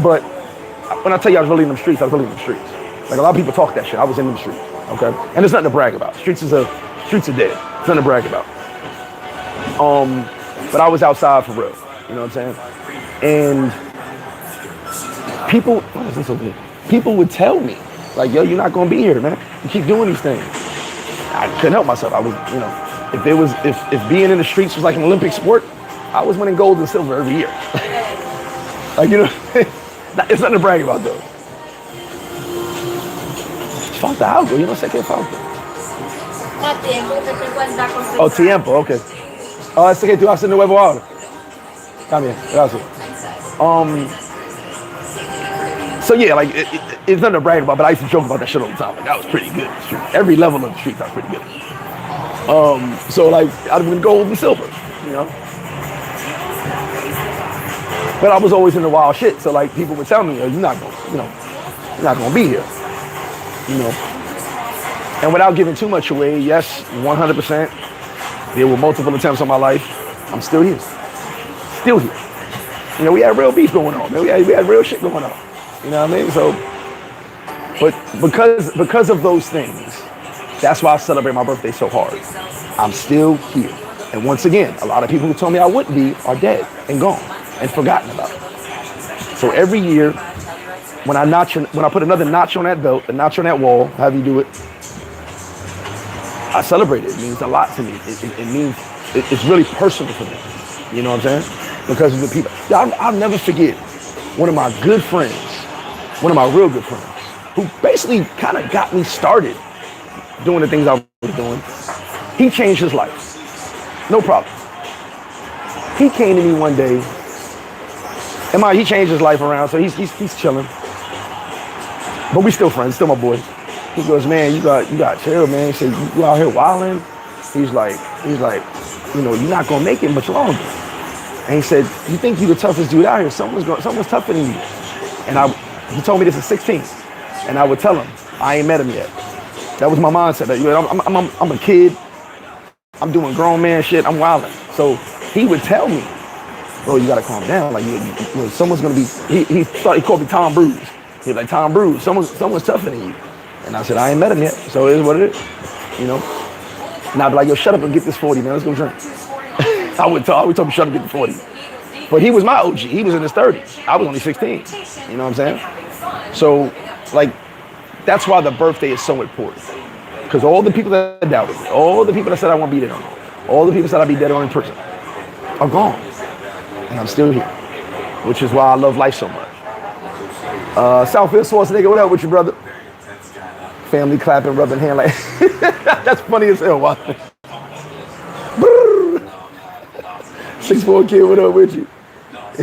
But when I tell you I was really in them streets, I was really in them streets. Like a lot of people talk that shit. I was in them streets. Okay, and there's nothing to brag about. Streets are dead. It's nothing to brag about. But I was outside for real. You know what I'm saying? And people would tell me, like, yo, you're not gonna be here, man. You keep doing these things. I couldn't help myself. I was, you know, if being in the streets was like an Olympic sport, I was winning gold and silver every year. Like, you know, it's nothing to brag about though. Falta algo, yo no sé qué falta. Oh, tiempo, okay. Oh, ese que tú haces de nuevo ahora. Está bien, gracias. So yeah, like it's nothing to brag about, but I used to joke about that shit all the time. Like I was pretty good in the street. Every level of the streets I was pretty good. So like I'd have been gold and silver, you know. But I was always in the wild shit. So like people would tell me, oh, you're not gonna be here, you know. And without giving too much away, yes, 100%. There were multiple attempts on my life. I'm still here. Still here. You know, we had real beef going on, man. We had real shit going on. You know what I mean? So, but because of those things, that's why I celebrate my birthday so hard. I'm still here. And once again, a lot of people who told me I wouldn't be are dead and gone and forgotten about. So every year, when I put another notch on that belt, a notch on that wall, however you do it, I celebrate it. It means a lot to me. It means it's really personal for me. You know what I'm saying? Because of the people. I'll never forget one of my good friends, one of my real good friends, who basically kind of got me started doing the things I was doing. He changed his life. No problem. He came to me one day, and he changed his life around, so he's chilling. But we still friends, still my boy. He goes, man, you got chill, man. He said, you out here wilding. He's like, you know, you're not gonna make it much longer. And he said, you think you're the toughest dude out here? Someone's tougher than you. And he told me this at 16. And I would tell him, I ain't met him yet. That was my mindset. I'm a kid. I'm doing grown man shit. I'm wilding. So he would tell me, bro, you gotta calm down. Like, you know, someone's gonna be. He called me Tom Bruce. He was like, Tom Bruce. Someone's tougher than you. And I said, I ain't met him yet. So it is what it is. You know. And I'd be like, yo, shut up and get this 40, man. Let's go drink. I would tell him, shut up and get the 40. But he was my OG. He was in his 30s. I was only 16. You know what I'm saying? So, like, that's why the birthday is so important. Because all the people that doubted me, all the people that said I won't be there, all the people that said I'd be dead or in prison, are gone. And I'm still here. Which is why I love life so much. Southfield Sauce nigga, what up with you, brother? Family clapping, rubbing hand like that's funny as hell. 6'4" kid, what up with you?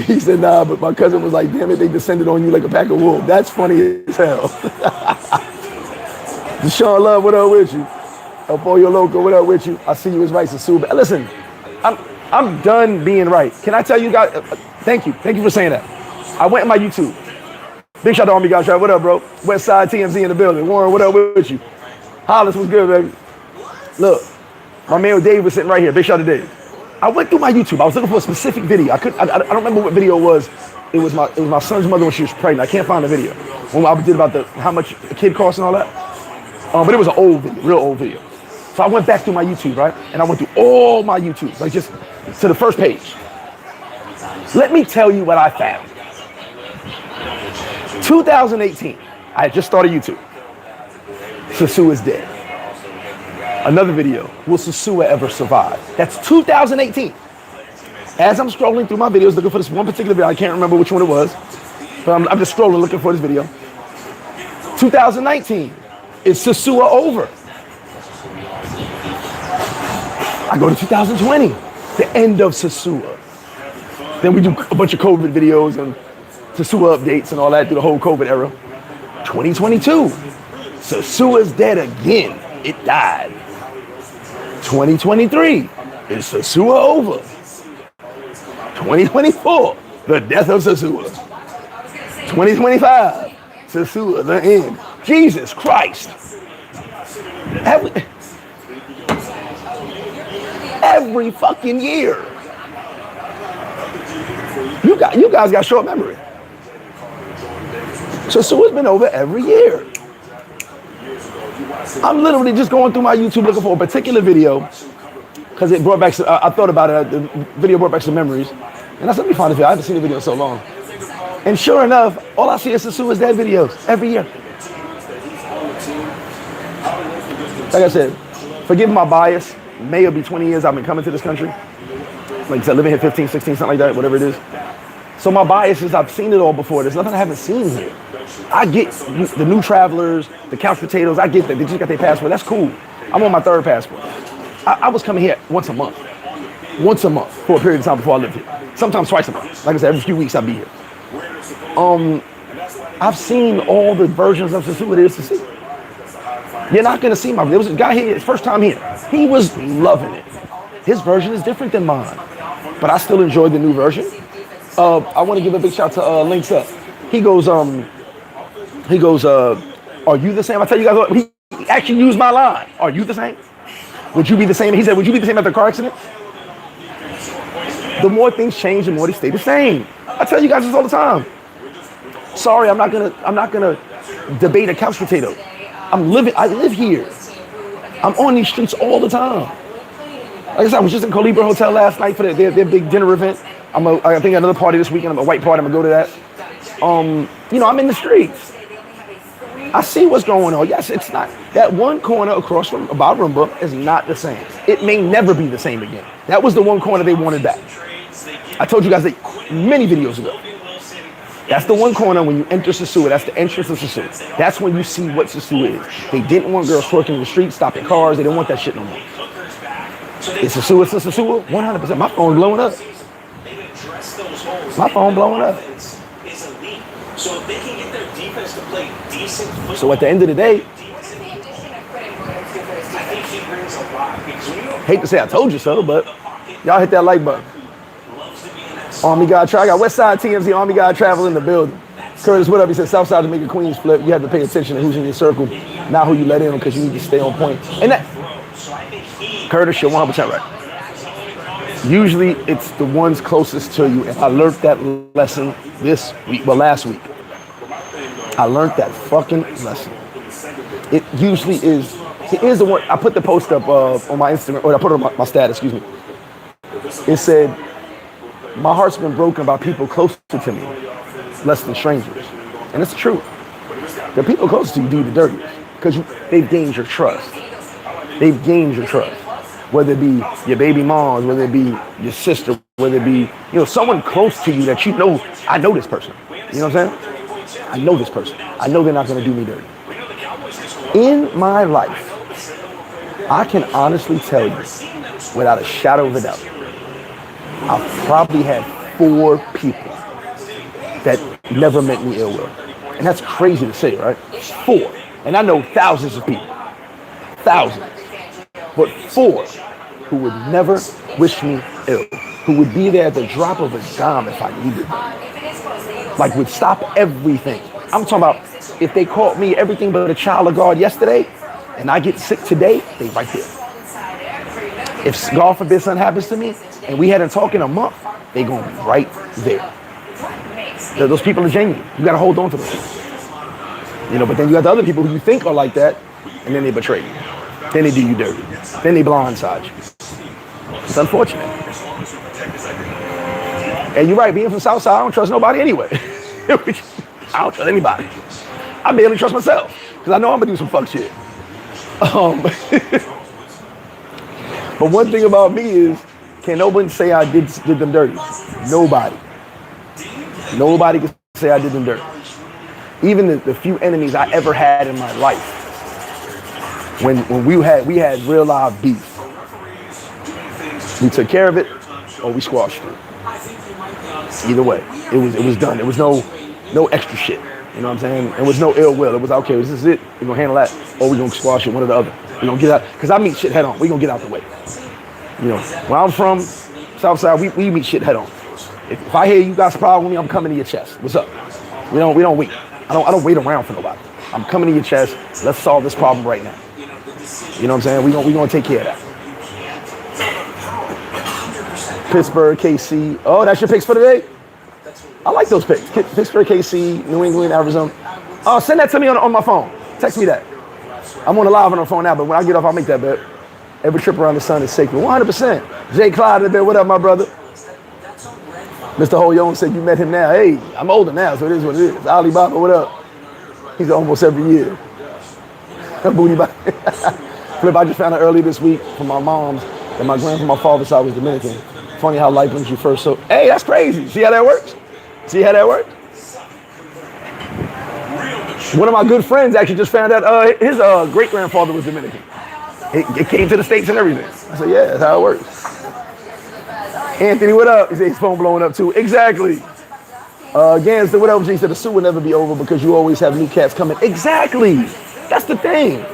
He said, nah, but my cousin was like, damn it, they descended on you like a pack of wolves. That's funny as hell. Deshaun Love, what up with you? El Pollo Loco, what up with you? I see you as right, Sosua. Listen, I'm done being right. Can I tell you guys, thank you for saying that. I went on my YouTube. Big shout out to Army Guys, what up, bro? West Side TMZ in the building. Warren, what up with you? Hollis, what's good, baby? Look, my man Dave was sitting right here. Big shout out to Dave. I went through my YouTube. I was looking for a specific video. I don't remember what video it was. It was my son's mother when she was pregnant. I can't find the video. When I did about how much a kid costs and all that. But it was an old video, real old video. So I went back through my YouTube, right? And I went through all my YouTubes, like just to the first page. Let me tell you what I found. 2018, I had just started YouTube. Sosua is dead. Another video, will Sosua ever survive? That's 2018. As I'm scrolling through my videos looking for this one particular video, I can't remember which one it was, but I'm just scrolling looking for this video. 2019, is Sosua over? I go to 2020, the end of Sosua. Then we do a bunch of COVID videos and Sosua updates and all that through the whole COVID era. 2022, Sosua's dead again. It died. 2023, is Sosua over? 2024, the death of Sosua. 2025, Sosua, the end. Jesus Christ. Every fucking year. You guys got short memory. Sosua's been over every year. I'm literally just going through my YouTube looking for a particular video because it brought back, I thought about it, the video brought back some memories. And I said, let me find the video. I haven't seen the video in so long. And sure enough, all I see is Sosua's dead videos every year. Like I said, forgive my bias. May will be 20 years I've been coming to this country. Like I said, living here 15, 16, something like that, whatever it is. So my bias is I've seen it all before. There's nothing I haven't seen here. I get the new travelers, the couch potatoes. I get that. They just got their passport. That's cool. I'm on my 3rd passport. I was coming here once a month for a period of time before I lived here. Sometimes twice a month. Like I said, every few weeks I'd be here. I've seen all the versions of Sosua there is to see. You're not going to see there was a guy here, his first time here. He was loving it. His version is different than mine, but I still enjoy the new version. I want to give a big shout to Links Up. He goes, are you the same? I tell you guys, he actually used my line. Are you the same? Would you be the same? He said, would you be the same after a car accident? The more things change, the more they stay the same. I tell you guys this all the time. Sorry, I'm not gonna debate a couch potato. I live here. I'm on these streets all the time. Like I said, I was just in Colibri Hotel last night for their big dinner event. I think another party this weekend. I'm a white party. I'm gonna go to that. I'm in the streets. I see what's going on. Yes, it's not. That one corner across from Rumba is not the same. It may never be the same again. That was the one corner they wanted back. I told you guys that many videos ago. That's the one corner when you enter Sosua. That's the entrance of Sosua. That's when you see what Sosua is. They didn't want girls twerking in the street, stopping cars. They didn't want that shit no more. Is Sosua still Sosua? 100%. My phone blowing up. My phone blowing up. So if they can get their defense to play decent football, so at the end of the day, I think he brings a lot. Hate to say I told you so, but y'all hit that like button. Army God Travel. I got Westside TMZ, Army God Travel in the building. Curtis, what up? He said Southside to make a Queens flip. You have to pay attention to who's in your circle, not who you let in, because you need to stay on point. And that, Curtis, you're 100% right. Usually it's the ones closest to you. And I learned that lesson last week. I learned that fucking lesson. It usually is. It is the one. I put the post up on my Instagram, or I put it on my status, excuse me. It said, my heart's been broken by people closer to me, less than strangers. And it's the truth. The people closest to you do the dirtiest, because they've gained your trust. They've gained your trust. Whether it be your baby moms, whether it be your sister, whether it be, someone close to you that you know, I know this person. You know what I'm saying? I know this person. I know they're not going to do me dirty. In my life, I can honestly tell you, without a shadow of a doubt, I've probably had 4 people that never meant me ill will. And that's crazy to say, right? 4. And I know thousands of people. Thousands. But 4 who would never wish me ill. Who would be there at the drop of a dime if I needed them. Like, would stop everything. I'm talking about if they called me everything but a child of God yesterday, and I get sick today, they right there. If God forbid something happens to me, and we hadn't talked in a month, they gonna be right there. Those people are genuine. You gotta hold on to those people. But then you got the other people who you think are like that, and then they betray you. Then they do you dirty. Then they blindside you. It's unfortunate. And you're right, being from Southside, I don't trust nobody anyway. I don't trust anybody. I barely trust myself, because I know I'm gonna do some fuck shit. But one thing about me is, can nobody say I did them dirty? Nobody. Nobody can say I did them dirty. Even the few enemies I ever had in my life, when we had real live beef, we took care of it or we squashed it. Either way, it was done. There was no extra shit. You know what I'm saying? There was no ill will. It was okay. This is it. We're gonna handle that, or we're gonna squash it, one or the other. We're gonna get out, because I meet shit head on. We're gonna get out the way. Where I'm from, Southside, we meet shit head on. If I hear you got a problem with me, I'm coming to your chest. What's up? We don't wait. I don't wait around for nobody. I'm coming to your chest. Let's solve this problem right now. You know what I'm saying? We gonna take care of that. Pittsburgh, KC. Oh, that's your picks for today? I like those picks. Pittsburgh, KC, New England, Arizona. Oh, send that to me on my phone. Text me that. I'm on the live on the phone now, but when I get off, I'll make that bet. Every trip around the sun is sacred. 100%. Jay Clyde in the bed. What up, my brother? Mr. Ho-Yon said you met him now. Hey, I'm older now, so it is what it is. Alibaba, what up? He's almost every year. Booty body. Flip, I just found out early this week from my mom's that my grandpa, my father's side was Dominican. Funny how life brings you first. So, hey, that's crazy. See how that works? See how that works? One of my good friends actually just found out his great-grandfather was Dominican. It came to the States and everything. I said, yeah, that's how it works. Anthony, what up? He said his phone blowing up too. Exactly. Gans, what up? He said the suit will never be over because you always have new cats coming. Exactly. That's the thing.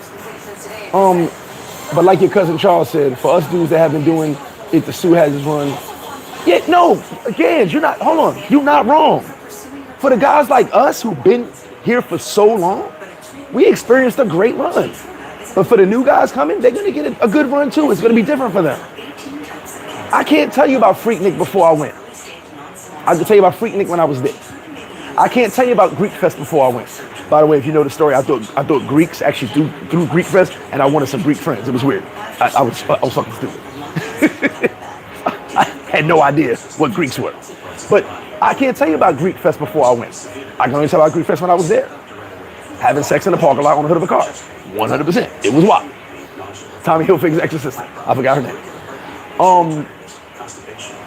But like your cousin Charles said, for us dudes that have been doing it, the suit has its run. Yeah, no, Gans, you're not, hold on, you're not wrong. For the guys like us who've been here for so long, we experienced a great run. But for the new guys coming, they're gonna get a good run too. It's gonna be different for them. I can't tell you about Freaknik before I went. I can tell you about Freaknik when I was there. I can't tell you about Greek Fest before I went. By the way, if you know the story, I thought Greeks actually through Greek Fest, and I wanted some Greek friends. It was weird. I was fucking stupid. I had no idea what Greeks were. But I can't tell you about Greek Fest before I went. I can only tell about Greek Fest when I was there. Having sex in the parking lot on the hood of a car. 100%. It was wild. Tommy Hilfiger's ex-assistant. I forgot her name.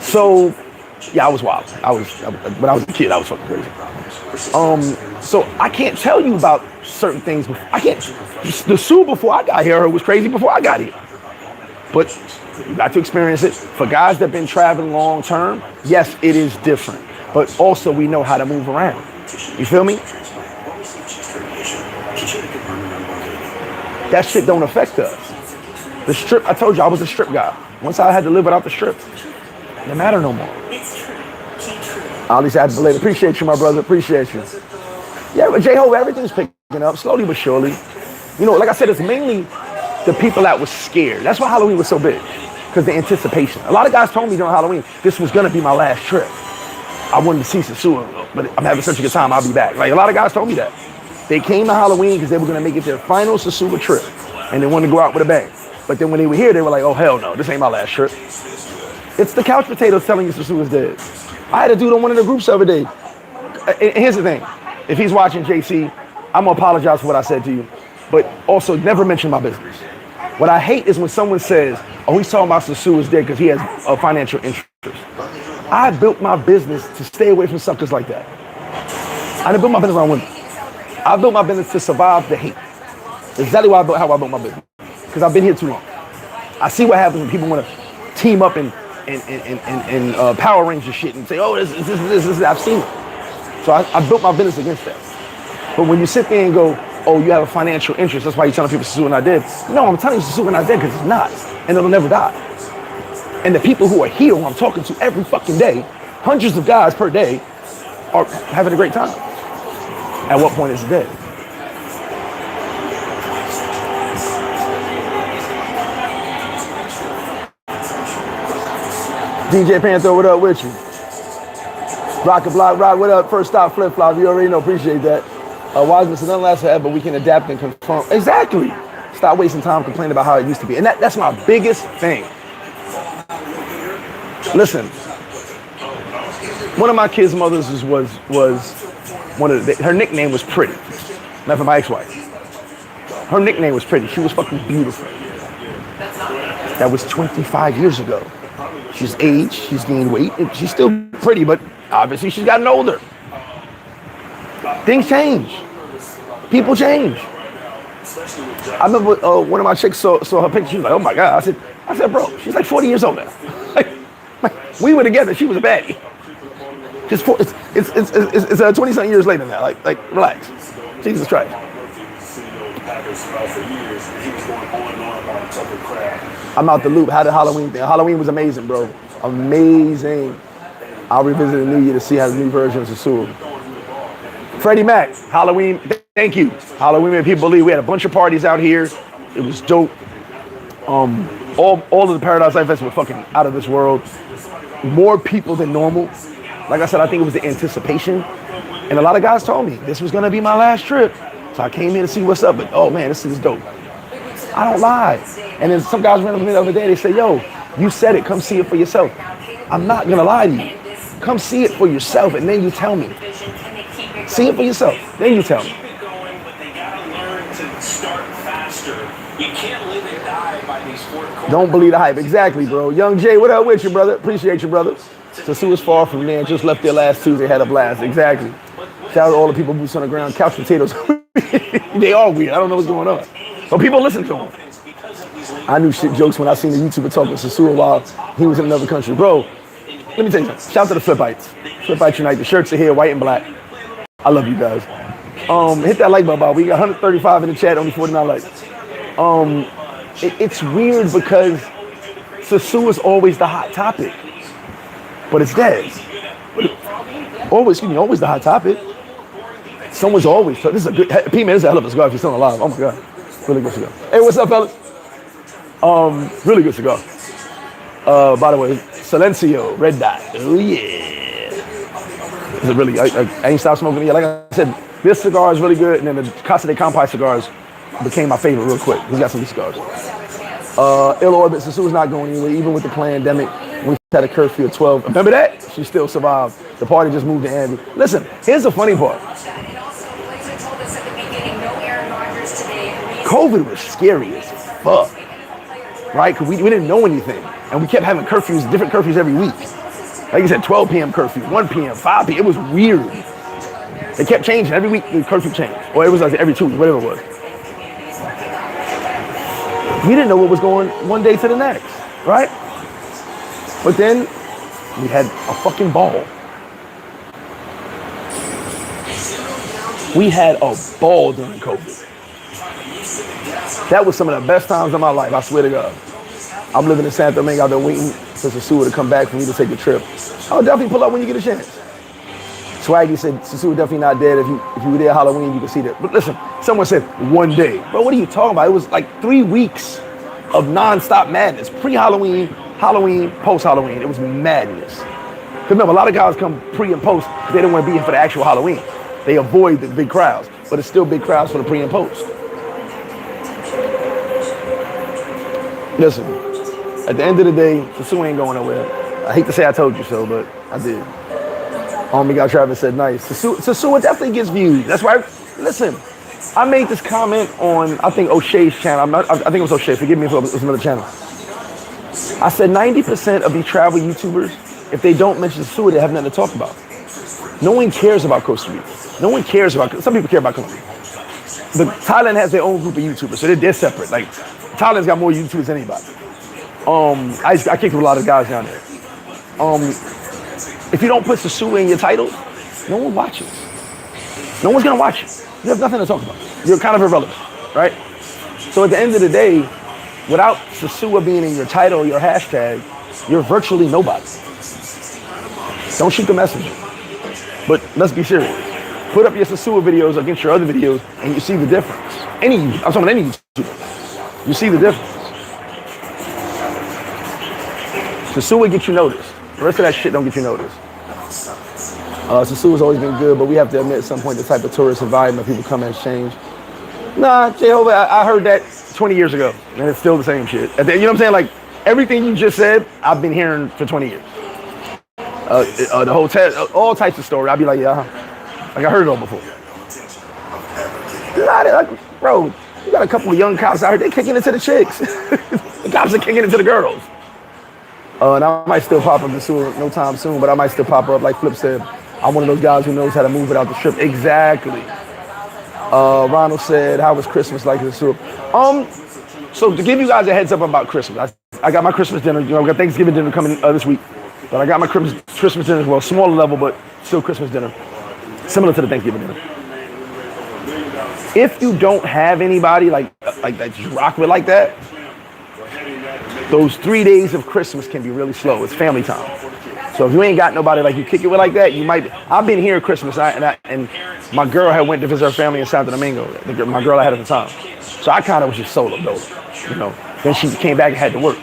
So, yeah, I was wild. When I was a kid, I was fucking crazy. So I can't tell you about certain things. I can't. The Sue before I got here was crazy before I got here. But you got to experience it. For guys that have been traveling long term, yes, it is different. But also we know how to move around. You feel me? That shit don't affect us. The strip, I told you I was a strip guy. Once I had to live without the strip, it didn't matter no more. At least I had to believe. Appreciate you, my brother. Appreciate you. Yeah, but J-Ho, everything's picking up slowly but surely. You know, like I said, it's mainly the people that was scared. That's why Halloween was so big, because the anticipation. A lot of guys told me during Halloween, this was gonna be my last trip. I wanted to see Sosua, but I'm having such a good time, I'll be back. Like, a lot of guys told me that. They came to Halloween because they were gonna make it their final Sosua trip, and they wanted to go out with a bang. But then when they were here, they were like, oh, hell no, this ain't my last trip. It's the couch potatoes telling you Sosua's dead. I had a dude on one of the groups the other day. And here's the thing. If he's watching, JC, I'm gonna apologize for what I said to you, but also never mention my business. What I hate is when someone says, oh, he's talking about Sosua's dead because he has a financial interest. I built my business to stay away from suckers like that. I didn't build my business on women. I built my business to survive the hate. That's exactly how I built my business. Because I've been here too long. I see what happens when people want to team up and Power Ranger shit and say, oh, this. I've seen it. So I built my business against that. But when you sit there and go, oh, you have a financial interest, that's why you're telling people Sosua not dead. No, I'm telling you Sosua not dead because it's not. And it'll never die. And the people who are here, who I'm talking to every fucking day, hundreds of guys per day, are having a great time. At what point is it dead? DJ Panther, what up with you? Rocket Block, Rock, what up? First stop, FlipFlop. You already know, appreciate that. Wiseman said, nothing lasts forever, we can adapt and confirm. Exactly. Stop wasting time complaining about how it used to be. And that's my biggest thing. Listen, one of my kids' mothers was one of her nickname was Pretty. Not for my ex-wife. Her nickname was Pretty. She was fucking beautiful. That was 25 years ago. She's aged, she's gained weight, and she's still pretty, but obviously she's gotten older. Things change. People change. I remember one of my chicks saw her picture. She was like, "Oh my God!" I said, "Bro, she's like 40 years old now. like we were together. She was a baddie. It's 20-something years later now. Like relax. Jesus Christ." I'm out the loop. How the Halloween thing? Halloween was amazing, bro. Amazing. I'll revisit the new year to see how the new version of Sosua. Freddie Mac, Halloween. Thank you. Halloween made people believe. We had a bunch of parties out here. It was dope. All of the Paradise Life Fest were fucking out of this world. More people than normal. Like I said, I think it was the anticipation. And a lot of guys told me this was gonna be my last trip. So I came here to see what's up, but oh man, this is dope. I don't lie. And then some guys ran up to me the other day, they say, yo, you said it, come see it for yourself. I'm not gonna lie to you. Come see it for yourself and then you tell me. See it for yourself, then you tell me. disaster. You can't live and die by these fourth quarter. Don't believe the hype. Exactly, bro. Young Jay, what up with you, brother? Appreciate you, brother. Sosua's far from there. Just left there last Tuesday. Had a blast. Exactly. Shout out to all the people boots on the ground. Couch potatoes. They are weird. I don't know what's going on. But people listen to them. I knew shit jokes when I seen the YouTuber talking to Sosua while he was in another country. Bro, let me tell you something. Shout out to the Flipites. Flipites Unite. The shirts are here, white and black. I love you guys. Hit that like button. We got 135 in the chat, only 49 likes. It's weird because Sosua is always the hot topic, but it's dead. Always the hot topic. Someone's always. This is a good. P-Man, this is a hell of a cigar if you're still alive. Oh my god, really good cigar. Hey, what's up, fellas? Really good cigar. By the way, Silencio, red dot. Oh yeah. Is it really? I ain't stopped smoking it yet. Like I said, this cigar is really good, and then the Casa de Campai cigars became my favorite real quick. He's got some good cigars. Ill Orbit, Sosua's not going anywhere, even with the pandemic. We had a curfew of 12. Remember that? She still survived. The party just moved to Andy. Listen, here's the funny part. COVID was scary as fuck, right? Because we didn't know anything. And we kept having curfews, different curfews every week. Like you said, 12 p.m. curfew, 1 p.m., 5 p.m. It was weird. They kept changing. Every week the curfew changed. Or it was like every 2 weeks, whatever it was. We didn't know what was going one day to the next, right? But then we had a fucking ball. We had a ball during COVID. That was some of the best times of my life, I swear to God. I'm living in San Domingo, I've been waiting for Sosua to come back for me to take a trip. I'll definitely pull up when you get a chance. Swaggy said Sosua definitely not dead. If you were there Halloween, you could see that. But listen, someone said one day. Bro, what are you talking about? It was like 3 weeks of non-stop madness. Pre-Halloween, Halloween, post-Halloween. It was madness. Because remember, a lot of guys come pre and post because they don't want to be here for the actual Halloween. They avoid the big crowds, but it's still big crowds for the pre and post. Listen, at the end of the day, Sosua ain't going nowhere. I hate to say I told you so, but I did. Homie got Travis said nice. Sosua definitely gets views. That's why, listen, I made this comment on, I think, O'Shea's channel. I think it was O'Shea. Forgive me if it was another channel. I said 90% of these travel YouTubers, if they don't mention Sosua, they have nothing to talk about. No one cares about Costa Rica. No one cares about, some people care about Costa Rica. But Thailand has their own group of YouTubers, so they're separate. Like, Thailand's got more YouTubers than anybody. I kicked with a lot of guys down there. If you don't put Sosua in your title, no one watches. No one's gonna watch you. You have nothing to talk about. You're kind of irrelevant, right? So at the end of the day, without Sosua being in your title, your hashtag, you're virtually nobody. Don't shoot the messenger. But let's be serious. Put up your Sosua videos against your other videos, and you see the difference. I'm talking about any YouTuber. You see the difference. Sosua gets you noticed. The rest of that shit don't get you noticed. Sosua's always been good, but we have to admit at some point the type of tourist environment people come has changed. Nah, Jehovah, I heard that 20 years ago, and it's still the same shit. You know what I'm saying? Like, everything you just said, I've been hearing for 20 years. The hotel, all types of stories. I'd be like, yeah, like I heard it all before. Like, bro, you got a couple of young cops out here, they're kicking into the chicks. The cops are kicking into the girls. And I might still pop up to Sosua no time soon, but I might still pop up like Flip said. I'm one of those guys who knows how to move without the strip. Exactly. Ronald said, how was Christmas like in Sosua? So to give you guys a heads up about Christmas, I got my Christmas dinner, you know, I got Thanksgiving dinner coming this week. But I got my Christmas dinner as well, smaller level, but still Christmas dinner. Similar to the Thanksgiving dinner. If you don't have anybody like that you rock with like that, those 3 days of Christmas can be really slow. It's family time. So if you ain't got nobody like you kick it with like that, you might. I've been here at Christmas, and my girl had went to visit her family in Santo Domingo. My girl I had at the time. So I kind of was just solo though, you know. Then she came back and had to work.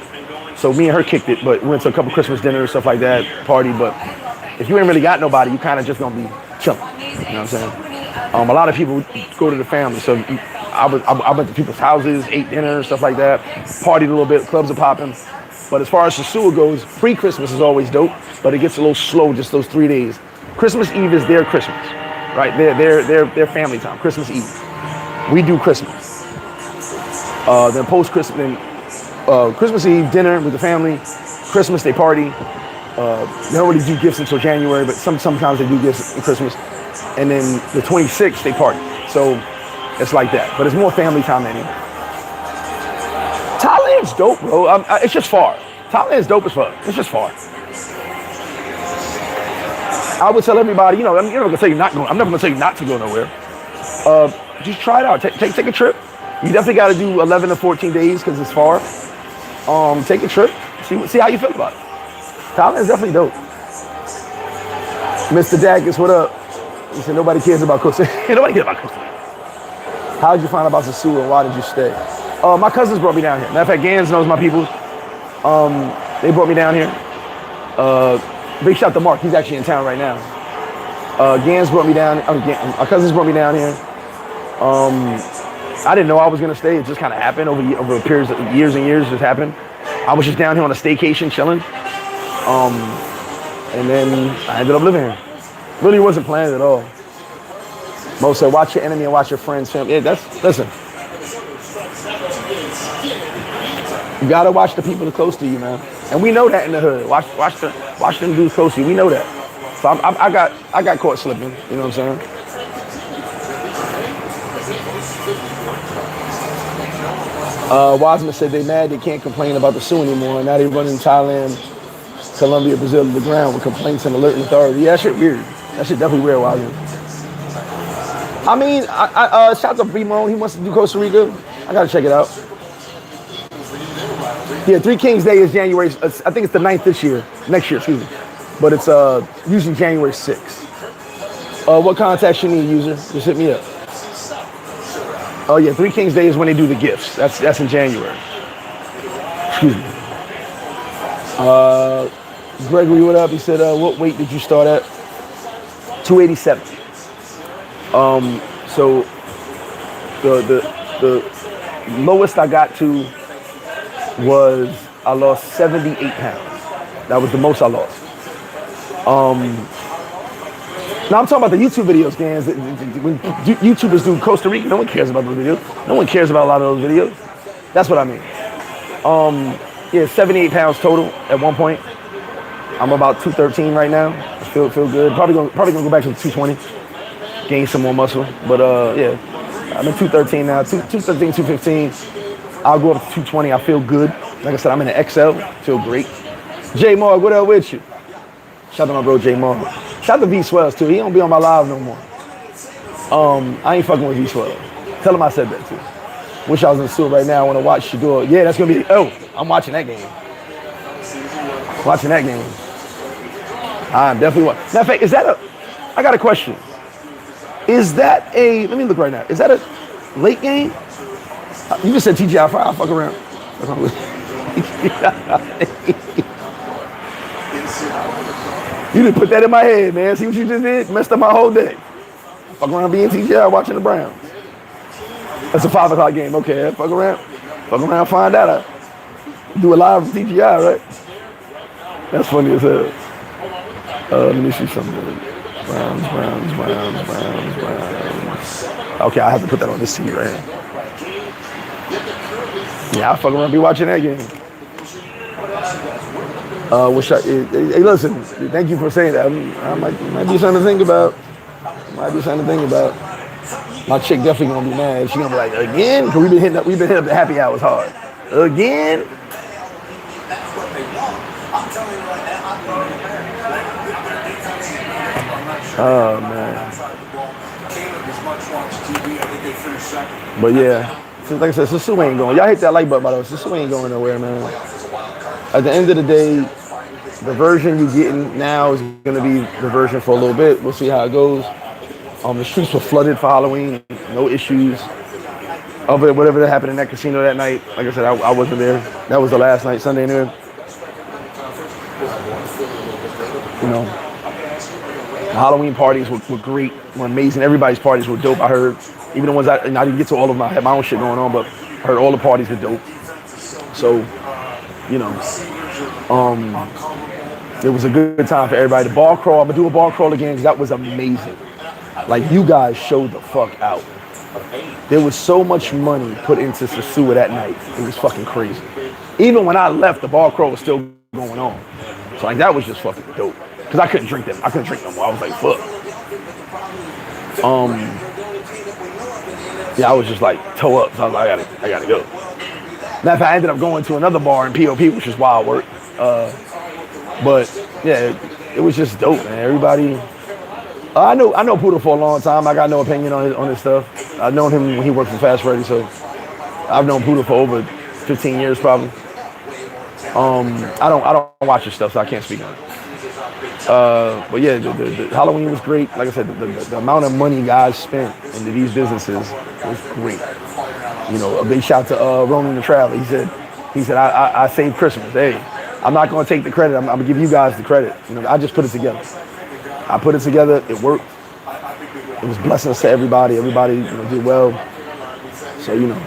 So me and her kicked it, but we went to a couple Christmas dinners, stuff like that, party. But if you ain't really got nobody, you kind of just gonna be chilling. You know what I'm saying? A lot of people go to the family. So I went to people's houses, ate dinner, stuff like that, partied a little bit, clubs are popping. But as far as Sosua goes, pre-Christmas is always dope, but it gets a little slow just those 3 days. Christmas Eve is their Christmas, right? Their family time, Christmas Eve. We do Christmas. Then post-Christmas, Christmas Eve dinner with the family. Christmas they party. They don't really do gifts until January, but sometimes they do gifts at Christmas. And then the 26th they party. So it's like that. But it's more family time anyway. Thailand's dope, bro. It's just far. Thailand's dope as fuck. It's just far. I would tell everybody, you know, I'm never gonna tell you not going. I'm never gonna tell you not to go nowhere. Just try it out. Take a trip. You definitely got to do 11 to 14 days because it's far. Take a trip. See how you feel about it. Thailand's definitely dope. Mr. Daggus, what up? He said nobody cares about Costa Rica. Nobody cares about Costa Rica. How did you find about Sosua and why did you stay? My cousins brought me down here. Matter of fact, Gans knows my people. They brought me down here. Big shout to Mark. He's actually in town right now. Gans brought me down. My cousins brought me down here. I didn't know I was gonna stay. It just kind of happened over periods of years and years. It just happened. I was just down here on a staycation, chilling. And then I ended up living here. Really wasn't planned at all. Mo said, "Watch your enemy and watch your friends." Family. Yeah, listen. You gotta watch the people that are close to you, man. And we know that in the hood. Watch them dudes close to you. We know that. So I got caught slipping. You know what I'm saying? Wiseman said they mad they can't complain about the zoo anymore. Now they running Thailand, Colombia, Brazil to the ground with complaints and alerting authority. Yeah, that shit weird. That shit definitely weird, Wiseman. I mean, shout out to Bimo. He wants to do Costa Rica. I gotta check it out. Yeah, Three Kings Day is January. I think it's the 9th next year, excuse me. But it's usually January 6th. What contacts you need, user? Just hit me up. Oh yeah, Three Kings Day is when they do the gifts. That's in January. Excuse me. Gregory, what up? He said, what weight did you start at? 287. So the lowest I got to was I lost 78 pounds. That was the most I lost. Now I'm talking about the YouTube videos, guys. When YouTubers do Costa Rica, no one cares about those videos. No one cares about a lot of those videos. That's what I mean. Yeah, 78 pounds total at one point. I'm about 213 right now. I feel good. Probably gonna go back to 220. Gain some more muscle. But yeah, I'm at 213 now. 213, 215. I'll go up to 220. I feel good. Like I said, I'm in an XL. Feel great. J Mark, what up with you? Shout out to my bro J Mark. Shout out to V Swells too. He don't be on my live no more. I ain't fucking with V Swells. Tell him I said that too. Wish I was in the store right now. I want to watch Shador. Yeah, that's gonna be. Oh, I'm watching that game. Watching that game. I'm definitely watching. Matter of fact, is that a? I got a question. Is that a? Let me look right now. Is that a late game? You just said TGI Friday. I'll fuck around. You didn't put that in my head, man. See what you just did? Messed up my whole day. Fuck around being TGI watching the Browns. That's a 5 o'clock game. Okay, fuck around, find that out. Do a live from TGI, right? That's funny as hell. Let me see something. Browns. Okay, I have to put that on this TV right here. Yeah, I fuck around be watching that game. Hey, listen, thank you for saying that. I might be something to think about. My chick definitely gonna be mad. She gonna be like, again? Cause we've been hitting up the happy hours hard. Again? Oh man. But yeah, like I said, Sosua ain't going. Y'all hit that like button by the way. Sosua ain't going nowhere, man. At the end of the day, the version you're getting now is gonna be the version for a little bit. We'll see how it goes. The streets were flooded for Halloween, no issues. Whatever that happened in that casino that night, like I said, I wasn't there. That was the last night, Sunday anyway. You know, the Halloween parties were great, were amazing. Everybody's parties were dope. I heard, even the ones I didn't get to all of them. I had my own shit going on, but I heard all the parties were dope. So, you know, it was a good time for everybody. The bar crawl, I'm gonna do a bar crawl again because that was amazing. Like, you guys showed the fuck out. There was so much money put into Sosua that night. It was fucking crazy. Even when I left, the bar crawl was still going on. So like that was just fucking dope. Cause I couldn't drink them. I couldn't drink no more. I was like, fuck. Yeah, I was just like toe up. So I was like, I gotta go. Matter of fact, I ended up going to another bar in POP, which is wild work. But yeah, it was just dope, man. Everybody. I know Poodle for a long time. I got no opinion on his stuff. I've known him when he worked for Fast Freddy, so I've known Poodle for over 15 years probably. I don't watch his stuff, so I can't speak on it. But yeah, the Halloween was great. Like I said, the amount of money guys spent into these businesses was great. You know, a big shout to Ronan the Traveler. He said I saved Christmas. Hey, I'm not gonna take the credit. I'm gonna give you guys the credit. You know, I just put it together. I put it together. It worked. It was blessings to everybody. Everybody, you know, did well. So you know.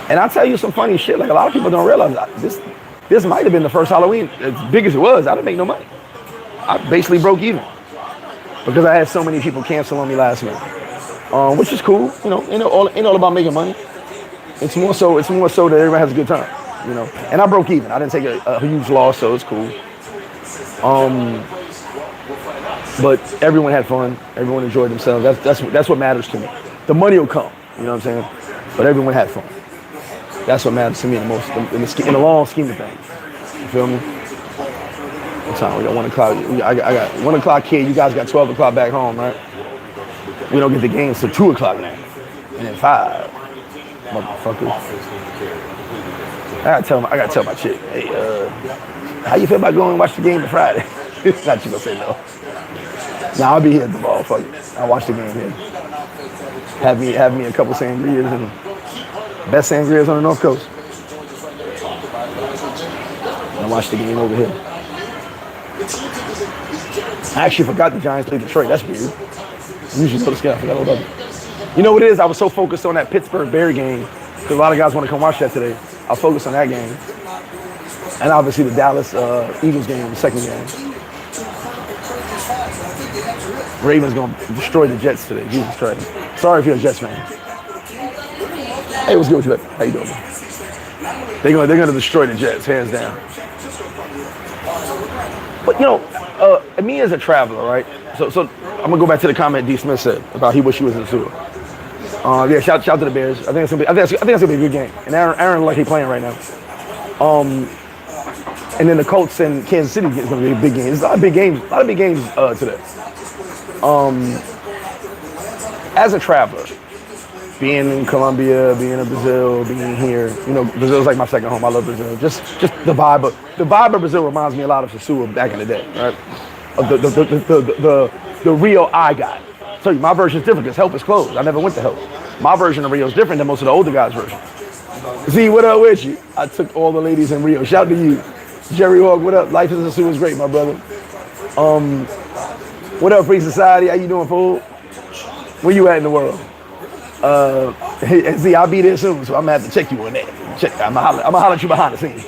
And I'll tell you some funny shit. Like a lot of people don't realize this might have been the first Halloween, as big as it was. I didn't make no money. I basically broke even because I had so many people cancel on me last minute, which is cool. You know, ain't all about making money. It's more so that everybody has a good time. You know, and I broke even. I didn't take a huge loss, so it's cool. But everyone had fun. Everyone enjoyed themselves. That's what matters to me. The money will come. You know what I'm saying? But everyone had fun. That's what matters to me the most in the long scheme of things. You feel me? What time? We got 1 o'clock. I got 1 o'clock here. You guys got 12 o'clock back home, right? We don't get the games till 2 o'clock now. And then 5. Motherfucker. I gotta tell my chick, hey, how you feel about going and watch the game on Friday? Not you gonna say no. Nah, I'll be here at the ball. Fuck it. I'll watch the game here. Have me a couple sangrias and best sangrias on the North Coast. I'll watch the game over here. I actually forgot the Giants played Detroit. That's weird. I usually go to scale. I forgot all about it. You know what it is? I was so focused on that Pittsburgh Bear game because a lot of guys want to come watch that today. I'll focus on that game. And obviously the Dallas Eagles game, the second game. Ravens gonna destroy the Jets today. Jesus Christ. Sorry if you're a Jets fan. Hey, what's good with you? How you doing, man? They're gonna destroy the Jets, hands down. But you know, me as a traveler, right? So I'm gonna go back to the comment D. Smith said about he wish he was in the sewer. Yeah, shout to the Bears. I think it's gonna be a good game. And Aaron like he playing right now. And then the Colts and Kansas City is gonna be a big game. There's a lot of big games today. As a traveler, being in Colombia, being in Brazil, being here, you know, Brazil's like my second home. I love Brazil. Just the vibe of Brazil reminds me a lot of Sosua back in the day, right? The Rio I got. So my version is different because Help is closed. I never went to Help. My version of Rio is different than most of the older guys' version. Z, what up with you? I took all the ladies in Rio. Shout to you. Jerry Hawk, what up? Life is Sosua is great, my brother. What up, Free Society? How you doing, fool? Where you at in the world? See, I'll be there soon, so I'm gonna have to check you on that. I'm gonna holler at you behind the scenes.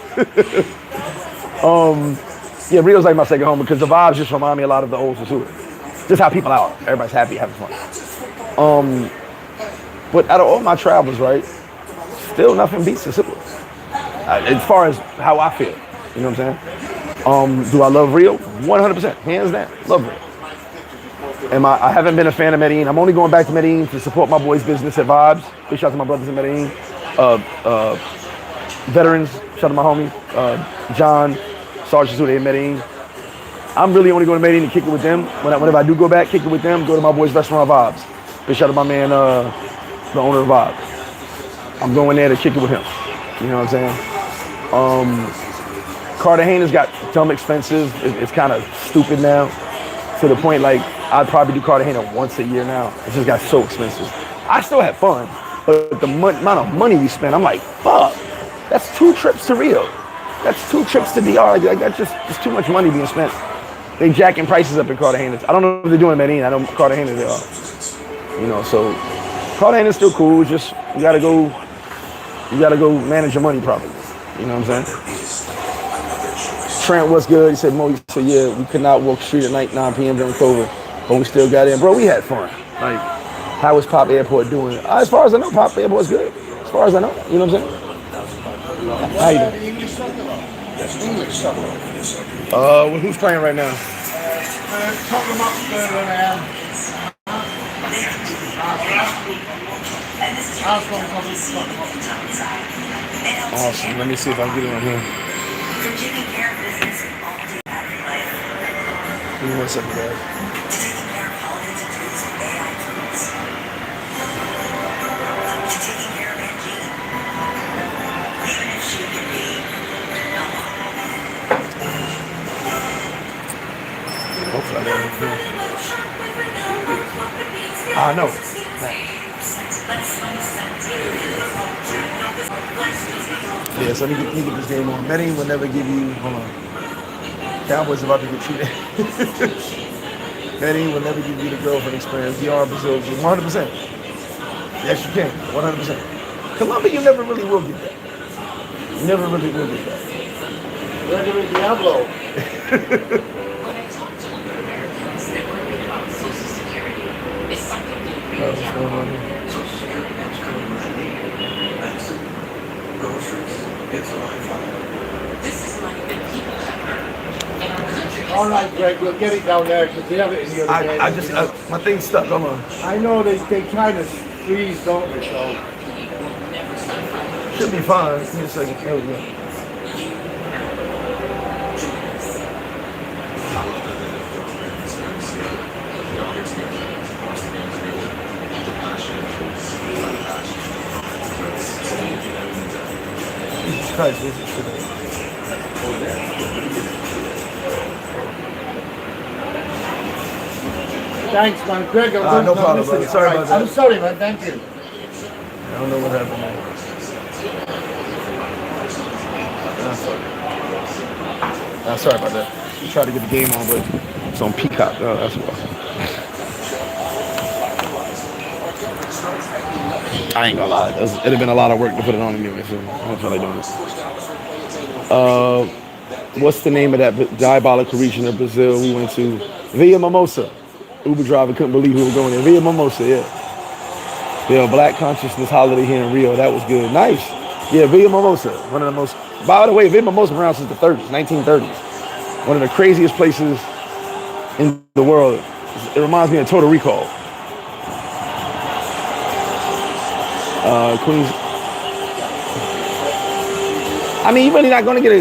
Yeah, Rio's like my second home because the vibes just remind me a lot of the old Sosua. Just how people are. Everybody's happy, having fun. But out of all my travels, right, still nothing beats Sosua. As far as how I feel, you know what I'm saying? Do I love Rio? 100%, hands down, love Rio. I haven't been a fan of Medellin. I'm only going back to Medellin to support my boys' business at Vibes. Big shout out to my brothers in Medellin. Veterans, shout out to my homie, John, Sergeant Sude in Medellin. I'm really only going to Medellin to kick it with them. Whenever I do go back, kick it with them, go to my boys' restaurant Vibes. Big shout out to my man, the owner of Vibes. I'm going there to kick it with him. You know what I'm saying? Cartagena's got dumb expensive. It's kind of stupid now. To the point, like, I'd probably do Cartagena once a year now. It just got so expensive. I still had fun, but the amount of money we spent, I'm like, fuck, that's 2 trips to Rio. That's 2 trips to DR. Like that's just too much money being spent. They jacking prices up in Cartagena. I don't know if they're doing Medellin. I know Cartagena they are. You know, so Cartagena's still cool. It's just you gotta go manage your money properly. You know what I'm saying? Trent, what's good? He said, yeah, we could not walk the street at night, 9 p.m. during COVID, but we still got in. Bro, we had fun. Like, How is Pop Airport doing? As far as I know, Pop Airport's good. As far as I know, you know what I'm saying? How you doing? English soccer. English soccer. Well, who's playing right now? Tottenham Hotspur and Arsenal probably Tottenham Hotspur. Awesome. Let me see if I can get it on here. Give me 1 second, guys. Hopefully I got it here. I know. Yeah, so let me get this game on. Betting will never give you. Hold on. Cowboys about to get cheated. Betting will never give you the girlfriend experience. DR Brazil, 100%. Yes, you can. 100%. Colombia, you never really will get that. You never really will get that. Gregory Diablo. What's going on here? All right, Greg, we'll get it down there because they have it in the other game. My thing's stuck. Hold on. I know they kind of freeze, don't they? So Should be fine. Give me a second. There we go. Jesus Christ, this is shit. thanks, man. Greg, No problem, brother. Sorry about that. I'm sorry, man. Thank you. I don't know what happened, man. Sorry about that. We tried to get the game on, but it's on Peacock. Oh, that's why. I ain't gonna lie. It'd have been a lot of work to put it on anyway, so that's how they doing this. What's the name of that diabolical region of Brazil we went to? Via Mimosa. Uber driver couldn't believe we were going there. Via Mimosa, yeah. Yeah, Black Consciousness holiday here in Rio. That was good. Nice. Yeah, Via Mimosa. One of the most, by the way, Via Mimosa been around since the 30s, 1930s. One of the craziest places in the world. It reminds me of Total Recall. Queens. I mean, you're really not going to get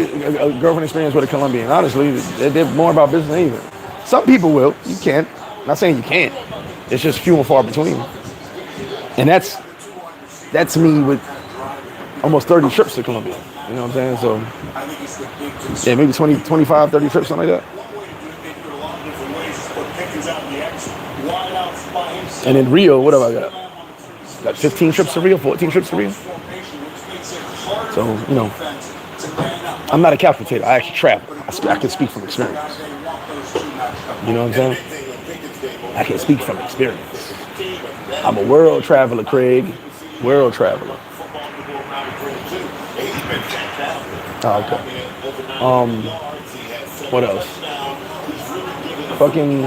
a girlfriend experience with a Colombian. Honestly, they're more about business than anything. Some people will. You can. I'm not saying you can't. It's just few and far between. And that's me with almost 30 trips to Colombia. You know what I'm saying? So, yeah, maybe 20, 25, 30 trips, something like that. And in Rio, what have I got? Got 15 trips to Rio, 14 trips to Rio. So, you know, I'm not a couch potato. I actually travel. I can speak from experience. You know what I'm saying? I can speak from experience. I'm a world traveler, Craig. World traveler. Oh, okay. What else? Fucking.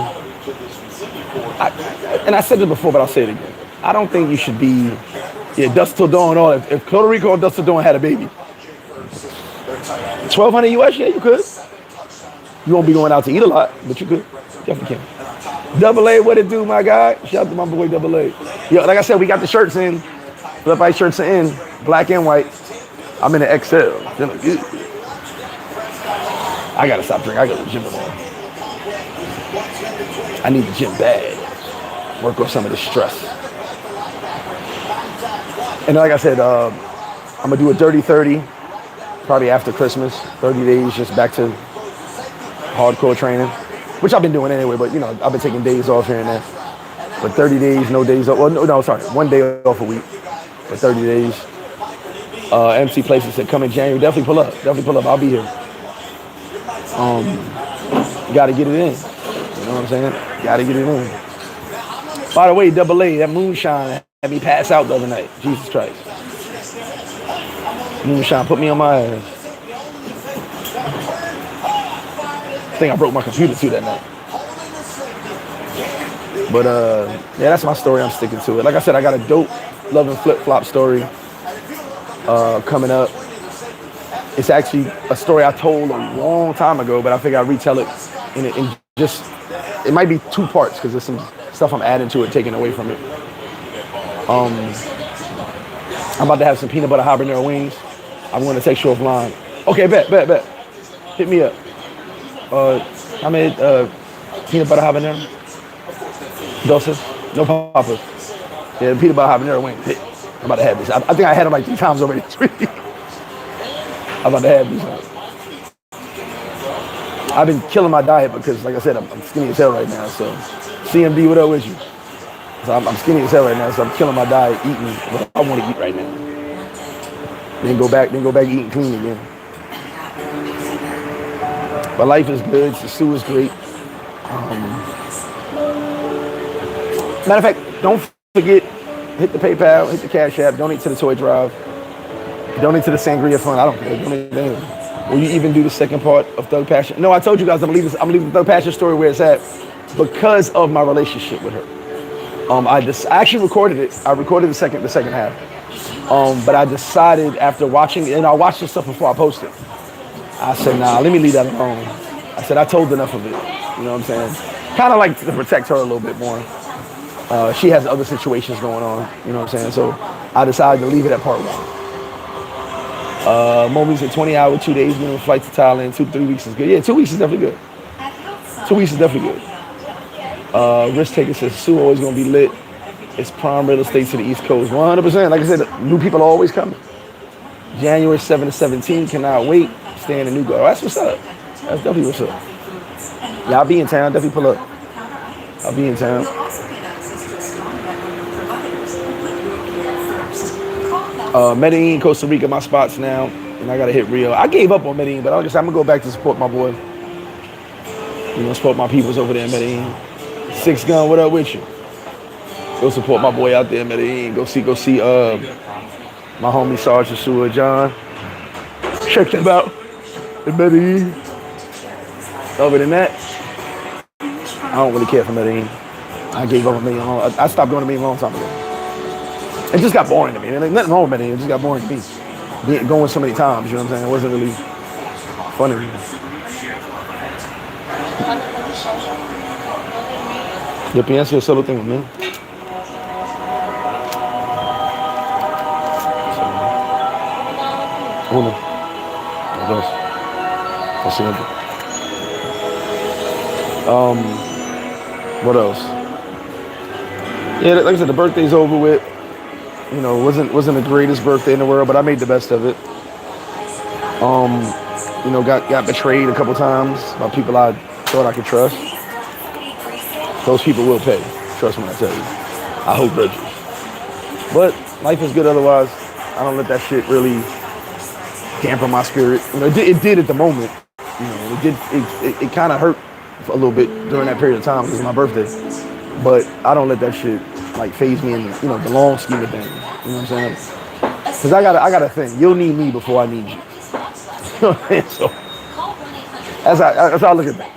And I said this before, but I'll say it again. I don't think you should be. Yeah, Dust Till Dawn. All if Puerto Rico and Dust Till Dawn had a baby, 1,200 US. Yeah, you could. You won't be going out to eat a lot, but you could. Definitely can. Double A, what it do, my guy? Shout out to my boy Double A. Yo, like I said, we got the shirts in. Flip White shirts are in, black and white. I'm in the XL. Feeling good. I gotta stop drinking. I go to the gym tomorrow. I need the gym bad. Work off some of the stress. And like I said, I'm gonna do a dirty 30, probably after Christmas. 30 days, just back to hardcore training, which I've been doing anyway. But you know, I've been taking days off here and there. But 30 days, no days off. Well, no, sorry, 1 day off a week. For 30 days. MC Places said come in January. Definitely pull up. I'll be here. Gotta get it in. You know what I'm saying? Gotta get it in. By the way, Double A, that moonshine had me pass out the other night. Jesus Christ. Moonshine put me on my ass. I think I broke my computer too that night. But yeah, that's my story. I'm sticking to it. Like I said, I got a dope love and flip-flop story coming up. It's actually a story I told a long time ago, but I figure I'd retell it in just, it might be 2 parts because there's some stuff I'm adding to it, taking away from it. I'm about to have some peanut butter habanero wings. I'm going to text you offline. Okay, bet. Hit me up. I made peanut butter habanero. Doses, no papas. Yeah, the peanut butter habanero wings. Hit. I'm about to have this. I think I had them like 3 times already this week. I'm about to have these. I've been killing my diet because, like I said, I'm skinny as hell right now. So, CMD, what up with you? So I'm skinny as hell right now. So I'm killing my diet, eating what I want to eat right now. Then go back eating clean again. But life is good. Sosua is great. Matter of fact, don't forget, hit the PayPal, hit the Cash App, donate to the Toy Drive, donate to the Sangria Fund. I don't care. Donate to anything. Will you even do the second part of Thug Passion? No, I told you guys I'm leaving the Thug Passion story where it's at because of my relationship with her. I actually recorded it. I recorded the second half. But I decided after watching, and I watched the stuff before I posted. I said, nah, let me leave that alone. I said, I told enough of it. You know what I'm saying? Kind of like to protect her a little bit more. She has other situations going on. You know what I'm saying? So I decided to leave it at part 1. Movies at 20 hours, 2 days, flight to Thailand, 2-3 weeks is good. Yeah, 2 weeks is definitely good. 2 weeks is definitely good. Risk Taker says, Sue always gonna be lit. It's prime real estate to the East Coast. 100%. Like I said, new people are always coming. January 7 to 17, cannot wait. Stay in the new go. Oh, that's what's up. That's definitely what's up. Yeah, I'll be in town. Definitely pull up. I'll be in town. Medellin, Costa Rica, my spots now. And I gotta hit Rio. I gave up on Medellin, but like I said, I'm gonna go back to support my boy. Support my peoples over there in Medellin. 6 Gun, what up with you? Go support my boy out there in Medellin. Go see my homie Sarge Sosua, John. Check them out in Medellin. Other than that, I don't really care for Medellin. I gave up on Medellin. I stopped going to Medellin a long time ago. It just got boring to me. There's nothing wrong with Medellin. It just got boring to me. Going so many times, you know what I'm saying? It wasn't really funny to me. Yo pienso, yo solo tengo miedo. Uno, dos, lo siguiente. What else? Yeah, like I said, the birthday's over with. Wasn't the greatest birthday in the world, but I made the best of it. Got betrayed a couple times by people I thought I could trust. Those people will pay. Trust me when I tell you. I hold grudges. But life is good otherwise. I don't let that shit really dampen my spirit. It did at the moment. It kind of hurt a little bit during that period of time because it's my birthday. But I don't let that shit phase me in the long scheme of things. You know what I'm saying? Because I got a thing. You'll need me before I need you. You know what I'm saying? So that's how I look at things.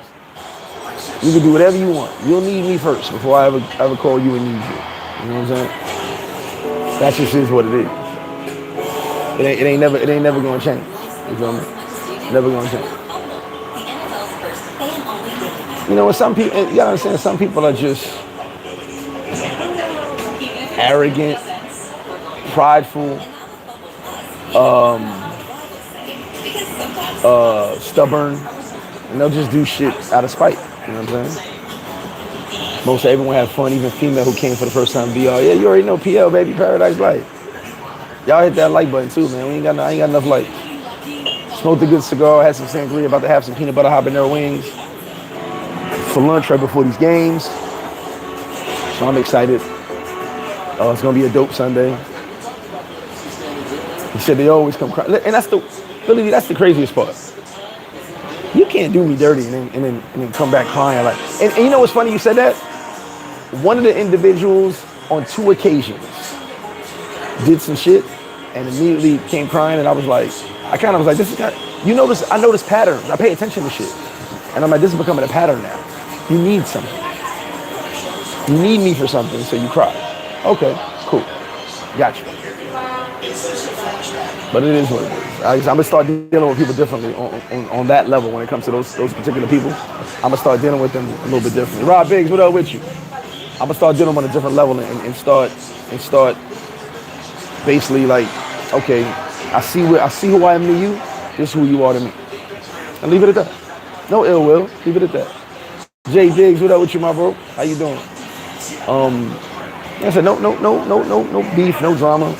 You can do whatever you want. You'll need me first before I ever call you and need you. You know what I'm saying? That just is what it is. It ain't never gonna change. You feel me? Never gonna change. Some people, you gotta understand, some people are just arrogant, prideful, stubborn, and they'll just do shit out of spite. You know what I'm saying? Most everyone had fun, even female who came for the first time. VR, yeah, you already know PL, baby, Paradise Life. Y'all hit that like button too, man. I ain't got enough light. Smoked a good cigar, had some sangria, about to have some peanut butter habanero wings for lunch right before these games. So I'm excited. It's gonna be a dope Sunday. He said they always come cry, and that's the craziest part. You can't do me dirty and then come back crying and you know what's funny? You said that. One of the individuals on 2 occasions did some shit and immediately came crying, and I was like, this is kind of, I notice patterns. I pay attention to shit, and I'm like, this is becoming a pattern now. You need something. You need me for something, so you cry. Okay, cool. Got you. But it is what it is. I'm gonna start dealing with people differently on that level when it comes to those particular people. I'm gonna start dealing with them a little bit differently. Rob Biggs, what up with you? I'm gonna start dealing on a different level and start basically like, okay, I see who I am to you. This is who you are to me, and leave it at that. No ill will. Leave it at that. Jay Diggs, what up with you, my bro? How you doing? Like I said, no beef, no drama.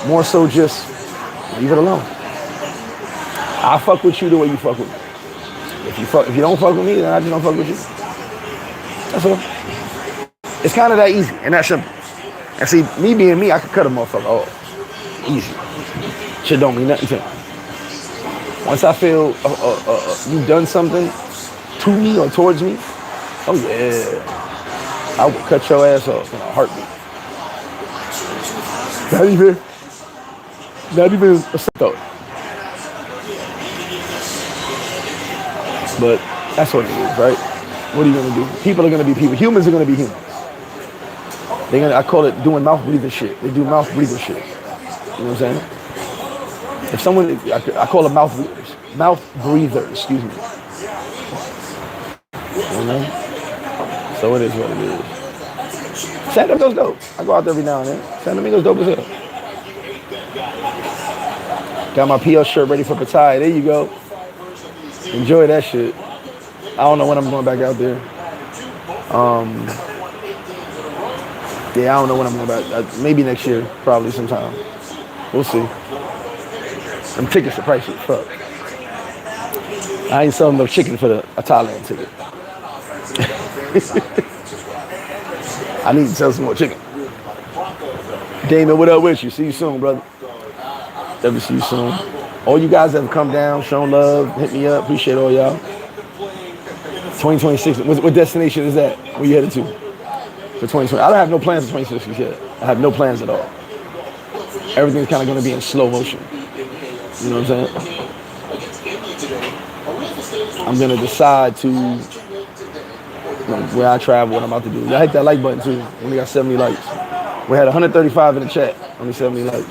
More so just leave it alone. I fuck with you the way you fuck with me. If you don't fuck with me, then I just don't fuck with you. That's all. It's kind of that easy and that simple. And see, me being me, I could cut a motherfucker off. Easy. Shit don't mean nothing to me. Once I feel you've done something to me or towards me, oh yeah, I will cut your ass off in a heartbeat. Not even a thought. But that's what it is, right? What are you gonna do? People are gonna be people. Humans are gonna be humans. I call it doing mouth breather shit. They do mouth breather shit. You know what I'm saying? If someone, I call them mouth breathers. Mouth breathers, excuse me. You know? So it is what it is. San Domingo's dope. I go out there every now and then. San Domingo's dope as hell. Got my PL shirt ready for Pattaya. There you go. Enjoy that shit. I don't know when I'm going back out there. Yeah, I don't know when I'm going back. Maybe next year, probably sometime. We'll see. Them tickets are pricey as fuck. I ain't selling no chicken for a Thailand ticket. I need to sell some more chicken. Damon, what up with you? See you soon, brother. Ever see you soon. All you guys that have come down, shown love, hit me up. Appreciate all y'all. 2026. What destination is that? Where you headed to? For 2020. I don't have no plans for 2026 yet. I have no plans at all. Everything's kind of going to be in slow motion. You know what I'm saying? I'm going to decide to where I travel, what I'm about to do. I hit that like button too. We only got 70 likes. We had 135 in the chat. Only 70 likes.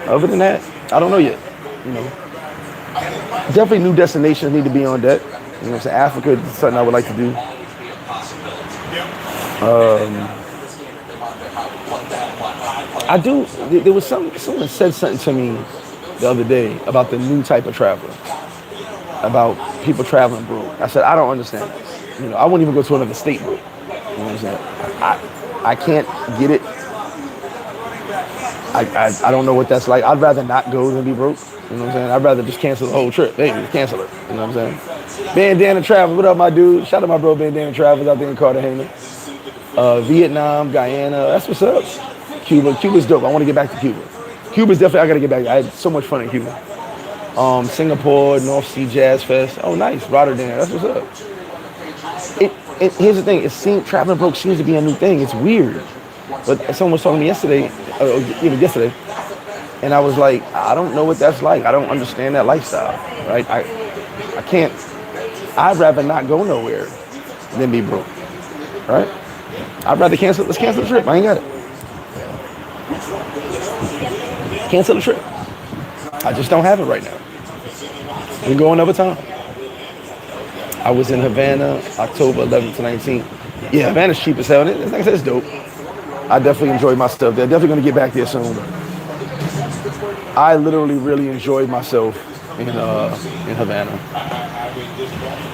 Other than that, I don't know yet. You know, definitely new destinations need to be on deck. You know what I'm saying? Africa is something I would like to do. I do. There was someone said something to me the other day about the new type of traveler, about people traveling broke. I said I don't understand this. You know, I wouldn't even go to another state broke. You know what I'm saying? I can't get it. I don't know what that's like. I'd rather not go than be broke. You know what I'm saying? I'd rather just cancel the whole trip. Hey, just cancel it. You know what I'm saying? Bandana Travels, what up, my dude? Shout out to my bro Bandana Travels out there in Cartagena. Vietnam, Guyana, that's what's up. Cuba's dope. I want to get back to Cuba. Cuba's definitely, I got to get back. I had so much fun in Cuba. Singapore, North Sea Jazz Fest. Oh, nice. Rotterdam, that's what's up. Here's the thing. Traveling broke seems to be a new thing. It's weird. But someone was talking to me yesterday, and I was like, I don't know what that's like. I don't understand that lifestyle, right? I can't. I'd rather not go nowhere than be broke, right? I'd rather cancel. Let's cancel the trip. I ain't got it. Cancel the trip. I just don't have it right now. We go another time. I was in Havana, October 11th to 19th. Yeah, Havana's cheap as hell. Like I said, it's dope. I definitely enjoyed my stuff there. Definitely going to get back there soon. I literally really enjoyed myself in Havana.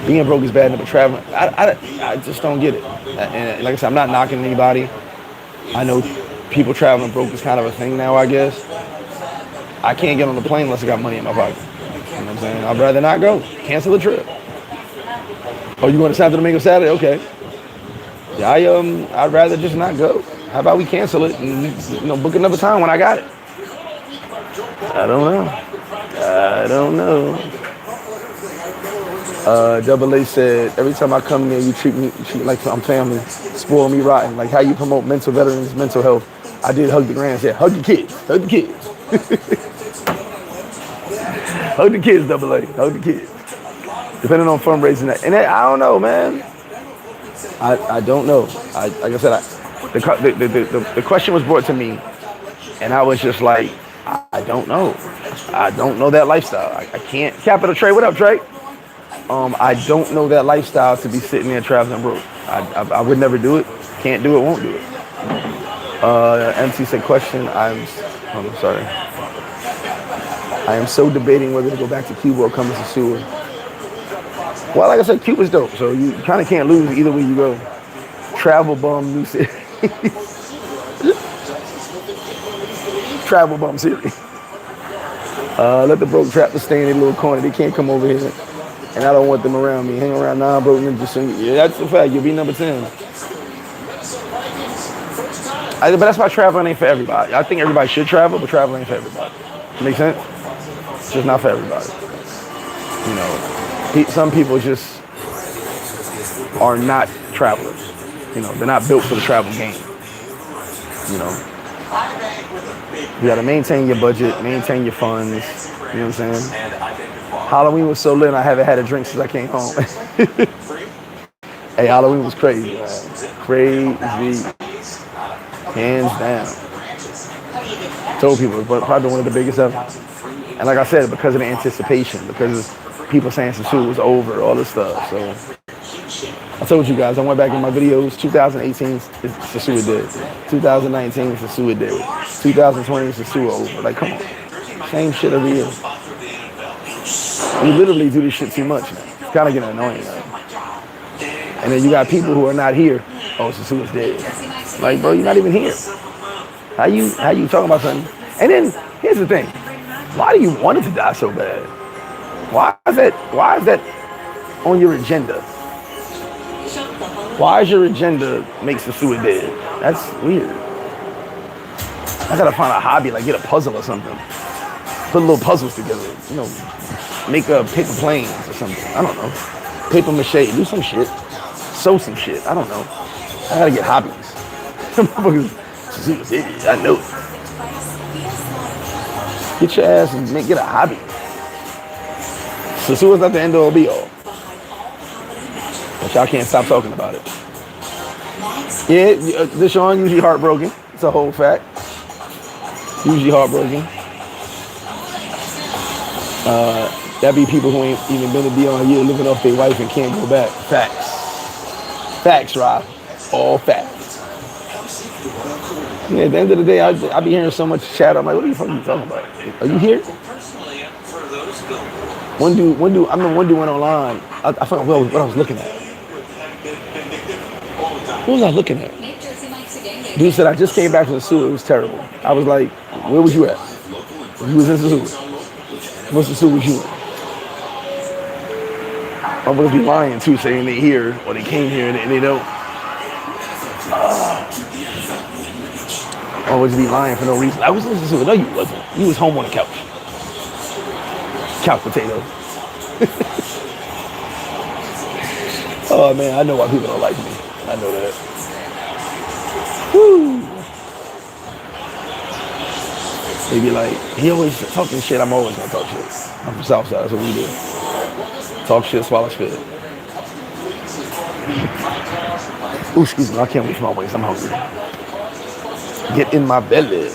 Being broke is bad, but traveling, I just don't get it. And like I said, I'm not knocking anybody. I know people traveling broke is kind of a thing now, I guess. I can't get on the plane unless I got money in my pocket. You know what I'm saying? I'd rather not go. Cancel the trip. Oh, you going to Santo Domingo Saturday? Okay. Yeah, I'd rather just not go. How about we cancel it and book another time when I got it? I don't know. Double A said, every time I come here, you treat me like I'm family, spoil me rotten. Like how you promote mental veterans, mental health. I did hug the grand, said, hug the kids. Hug the kids, Double A, hug the kids. Depending on fundraising that. And I don't know, man. I don't know. Like I said, the question was brought to me, and I was just like, I don't know. I don't know that lifestyle. I can't. Capital Trey, what up, Trey? I don't know that lifestyle to be sitting there traveling broke. I would never do it. Can't do it. Won't do it. MC said, question. I'm sorry. I am so debating whether to go back to Cuba or come to Sosua. Well, like I said, Cuba's dope, so you kind of can't lose either way you go. Travel bum new city. Travel bum series. Let the broke trap to stay in their little corner. They can't come over here, and I don't want them around me. Hang around non-broke niggas. Yeah, that's the fact. You'll be number 10. But that's why traveling ain't for everybody. I think everybody should travel, but traveling ain't for everybody. Make sense? It's just not for everybody. You know, some people just are not travelers. You know, they're not built for the travel game. You know, you gotta maintain your budget, maintain your funds. You know what I'm saying? Halloween was so lit, I haven't had a drink since I came home. Hey, Halloween was crazy, man. Crazy. Hands down. Told people, but probably one of the biggest ever. And like I said, because of the anticipation, because of people saying Sosua was over, all this stuff. So I told you guys, I went back in my videos, 2018, Sosua did. 2019, Sosua did. 2020, Sosua over. Like, come on. Same shit every year. We literally do this shit too much now. It's kind of getting annoying now. And then you got people who are not here. Oh, Sosua's dead. Like, bro, you're not even here. How you talking about something? And then here's the thing. Why do you want it to die so bad? Why is that on your agenda? Why is your agenda make Sosua dead? That's weird. I gotta find a hobby, like get a puzzle or something. Put little puzzles together. You know, make paper planes or something. I don't know. Paper mache, do some shit. Sew some shit. I don't know. I gotta get hobbies. Sosua's dead. I know. Get your ass and get a hobby. Sosua's not the end all be all. But y'all can't stop talking about it. Yeah, Deshaun usually heartbroken. It's a whole fact. Usually heartbroken. That be people who ain't even been to be on a year living off their wife and can't go back. Facts. Facts, Rob. All facts. Yeah, at the end of the day, I be hearing so much chat. I'm like, what the fuck are you talking about? Are you here? One dude, I remember one dude went online. I forgot what I was looking at. What was I looking at? Dude said, I just came back from Sosua. It was terrible. I was like, where was you at? You was in Sosua. What Sosua was you in? I'm gonna be lying too, saying they here or they came here and they don't. Always be lying for no reason. I was in Sosua. No, you wasn't. You was home on the couch. Couch potato. Oh man, I know why people don't like me. I know that. Woo. They be like, he always talking shit. I'm always gonna talk shit. I'm from Southside. That's what we do. Talk shit, swallow spit. Ooh, excuse me. I can't reach my waist. I'm hungry. Get in my belly.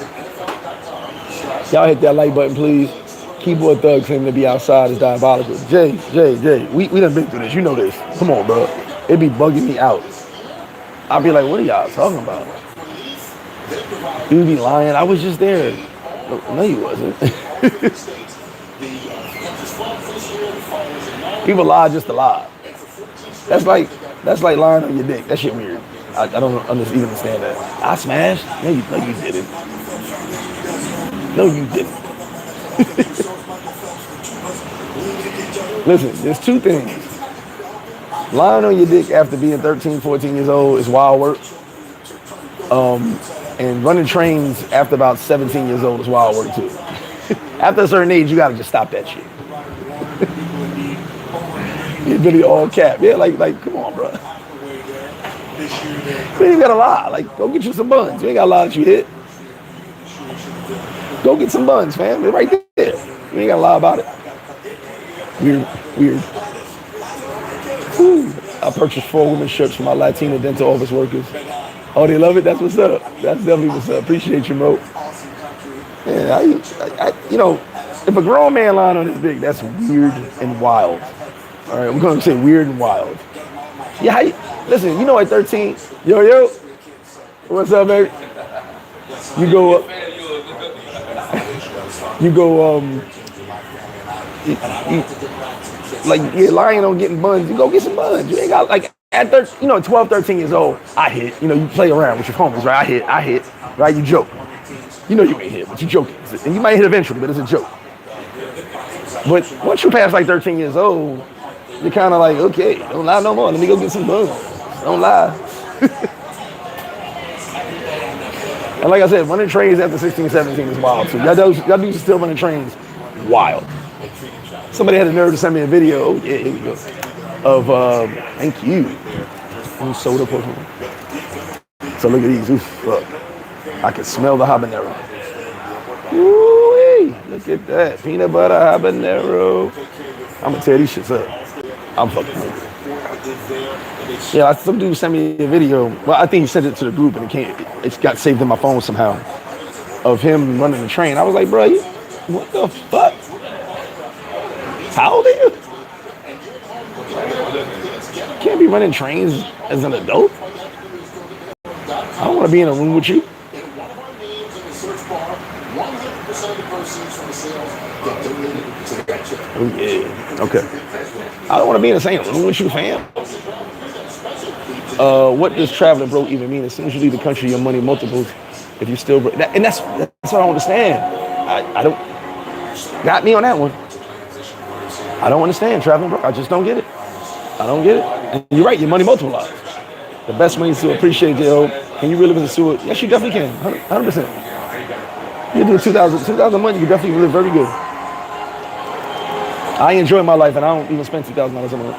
Y'all hit that like button, please. Keyboard Thug claiming to be outside is diabolical. Jay, we done been through this. You know this. Come on, bro. It be bugging me out. I'll be like, what are y'all talking about? You be lying. I was just there. No, you wasn't. People lie just to lie. That's like lying on your dick. That shit weird. I don't even understand that. I smashed? No, you didn't. No, you didn't. Listen, there's two things. Lying on your dick after being 13, 14 years old is wild work. And running trains after about 17 years old is wild work too. After a certain age, you gotta just stop that shit. It's really all cap. Yeah, like, come on, bro. You ain't gotta lie. Like, go get you some buns. You ain't gotta lie that you hit. Go get some buns, fam. They're right there. You ain't gotta lie about it. Weird. Woo. I purchased 4 women's shirts for my Latina dental office workers. Oh, they love it? That's what's up. That's definitely what's up. Appreciate you, Mo. Yeah, you know, if a grown man lying on his dick, that's weird and wild. All right, I'm going to say weird and wild. Yeah, listen, you know at 13, yo, what's up, baby? You go, like, you're lying on getting buns, you go get some buns. You ain't got, like, at 13, you know, 12, 13 years old, I hit. You know, you play around with your homies, right? I hit, right? You joke. You know you ain't hit, but you joking. And you might hit eventually, but it's a joke. But once you pass, like, 13 years old, you're kind of like, okay, don't lie no more. Let me go get some buns. Don't lie. And like I said, running trains after 16, 17 is wild, too. Y'all dudes still running trains, wild. Somebody had the nerve to send me a video. Oh, yeah, here we go. Of, thank you. Soda portion. So look at these. Oof, look. I can smell the habanero. Ooh, look at that. Peanut butter habanero. I'm going to tear these shits up. I'm fucking hungry. Yeah, some dude sent me a video. Well, I think he sent it to the group and it got saved in my phone somehow. Of him running the train. I was like, bro, what the fuck? How old are you? You can't be running trains as an adult. I don't want to be in a room with you. Oh, yeah. Okay. I don't want to be in the same room with you, fam. What does traveling broke even mean? As soon as you leave the country, your money multiples. If you still broke, and that's what I don't understand. I don't got me on that one. I don't understand traveling broke. I just don't get it. I don't get it. And you're right. Your money multiplies. The best way is to appreciate your. Can you really live in Sosua? Yes, you definitely can. 100%. You do 2,000 a month. You can definitely live very good. I enjoy my life, and I don't even spend $2,000 a month.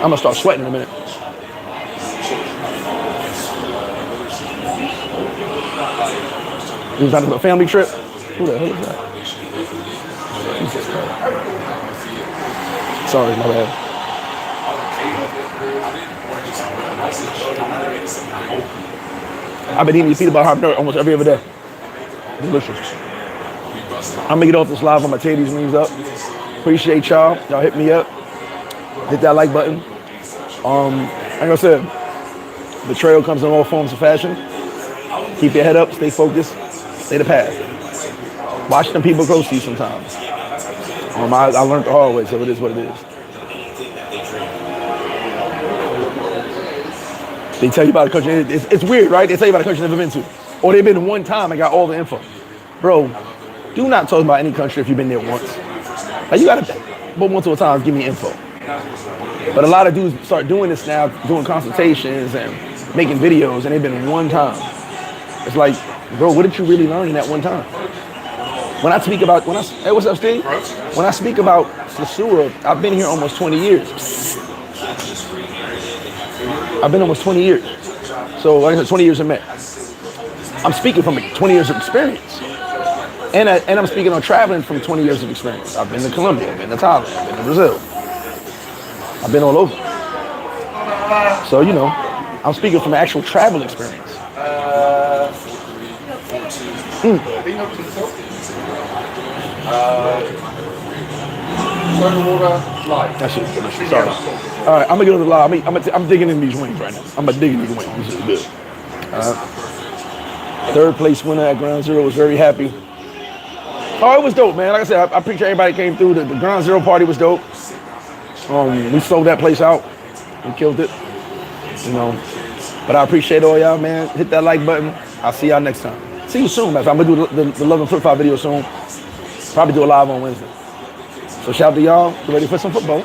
I'm gonna start sweating in a minute. You was on a family trip? Who the hell is that? Jesus Christ. Sorry, my bad. I've been eating these peanut butter habanero almost every other day. Delicious. I'm gonna get off this live. I'm gonna tear these wings up. Appreciate y'all. Y'all hit me up. Hit that like button. Like I said, the trail comes in all forms of fashion. Keep your head up. Stay focused. Stay the path. Watch them people close to you sometimes. I learned the hard way, so it is what it is. They tell you about a country. It's weird, right? They tell you about a country you've never been to. Or they've been one time and got all the info. Bro, do not talk about any country if you've been there once. Like, you got to go multiple times, give me info. But a lot of dudes start doing this now, doing consultations and making videos, and they've been one time. It's like, bro, what did you really learn in that one time? When I speak about, hey, what's up, Steve? When I speak about Sosua, I've been here almost 20 years. I've been almost 20 years. So, like I said, 20 years in May. I'm speaking from 20 years of experience. And I'm speaking on traveling from 20 years of experience. I've been to Colombia, I've been to Thailand, I've been to Brazil. I've been all over. So, you know, I'm speaking from actual travel experience. That shit's delicious. Sorry. All right, I'm gonna get on the live. I'm digging in these wings right now. I'm gonna dig in these wings. This is good. Third place winner at Ground Zero, was very happy. Oh, it was dope, man. Like I said, I appreciate everybody came through. The Ground Zero party was dope. We sold that place out. We killed it. You know. But I appreciate all y'all, man. Hit that like button. I'll see y'all next time. See you soon, man. I'm gonna do the Love and Flip-Flop video soon. Probably do a live on Wednesday. So shout out to y'all. Get ready for some football.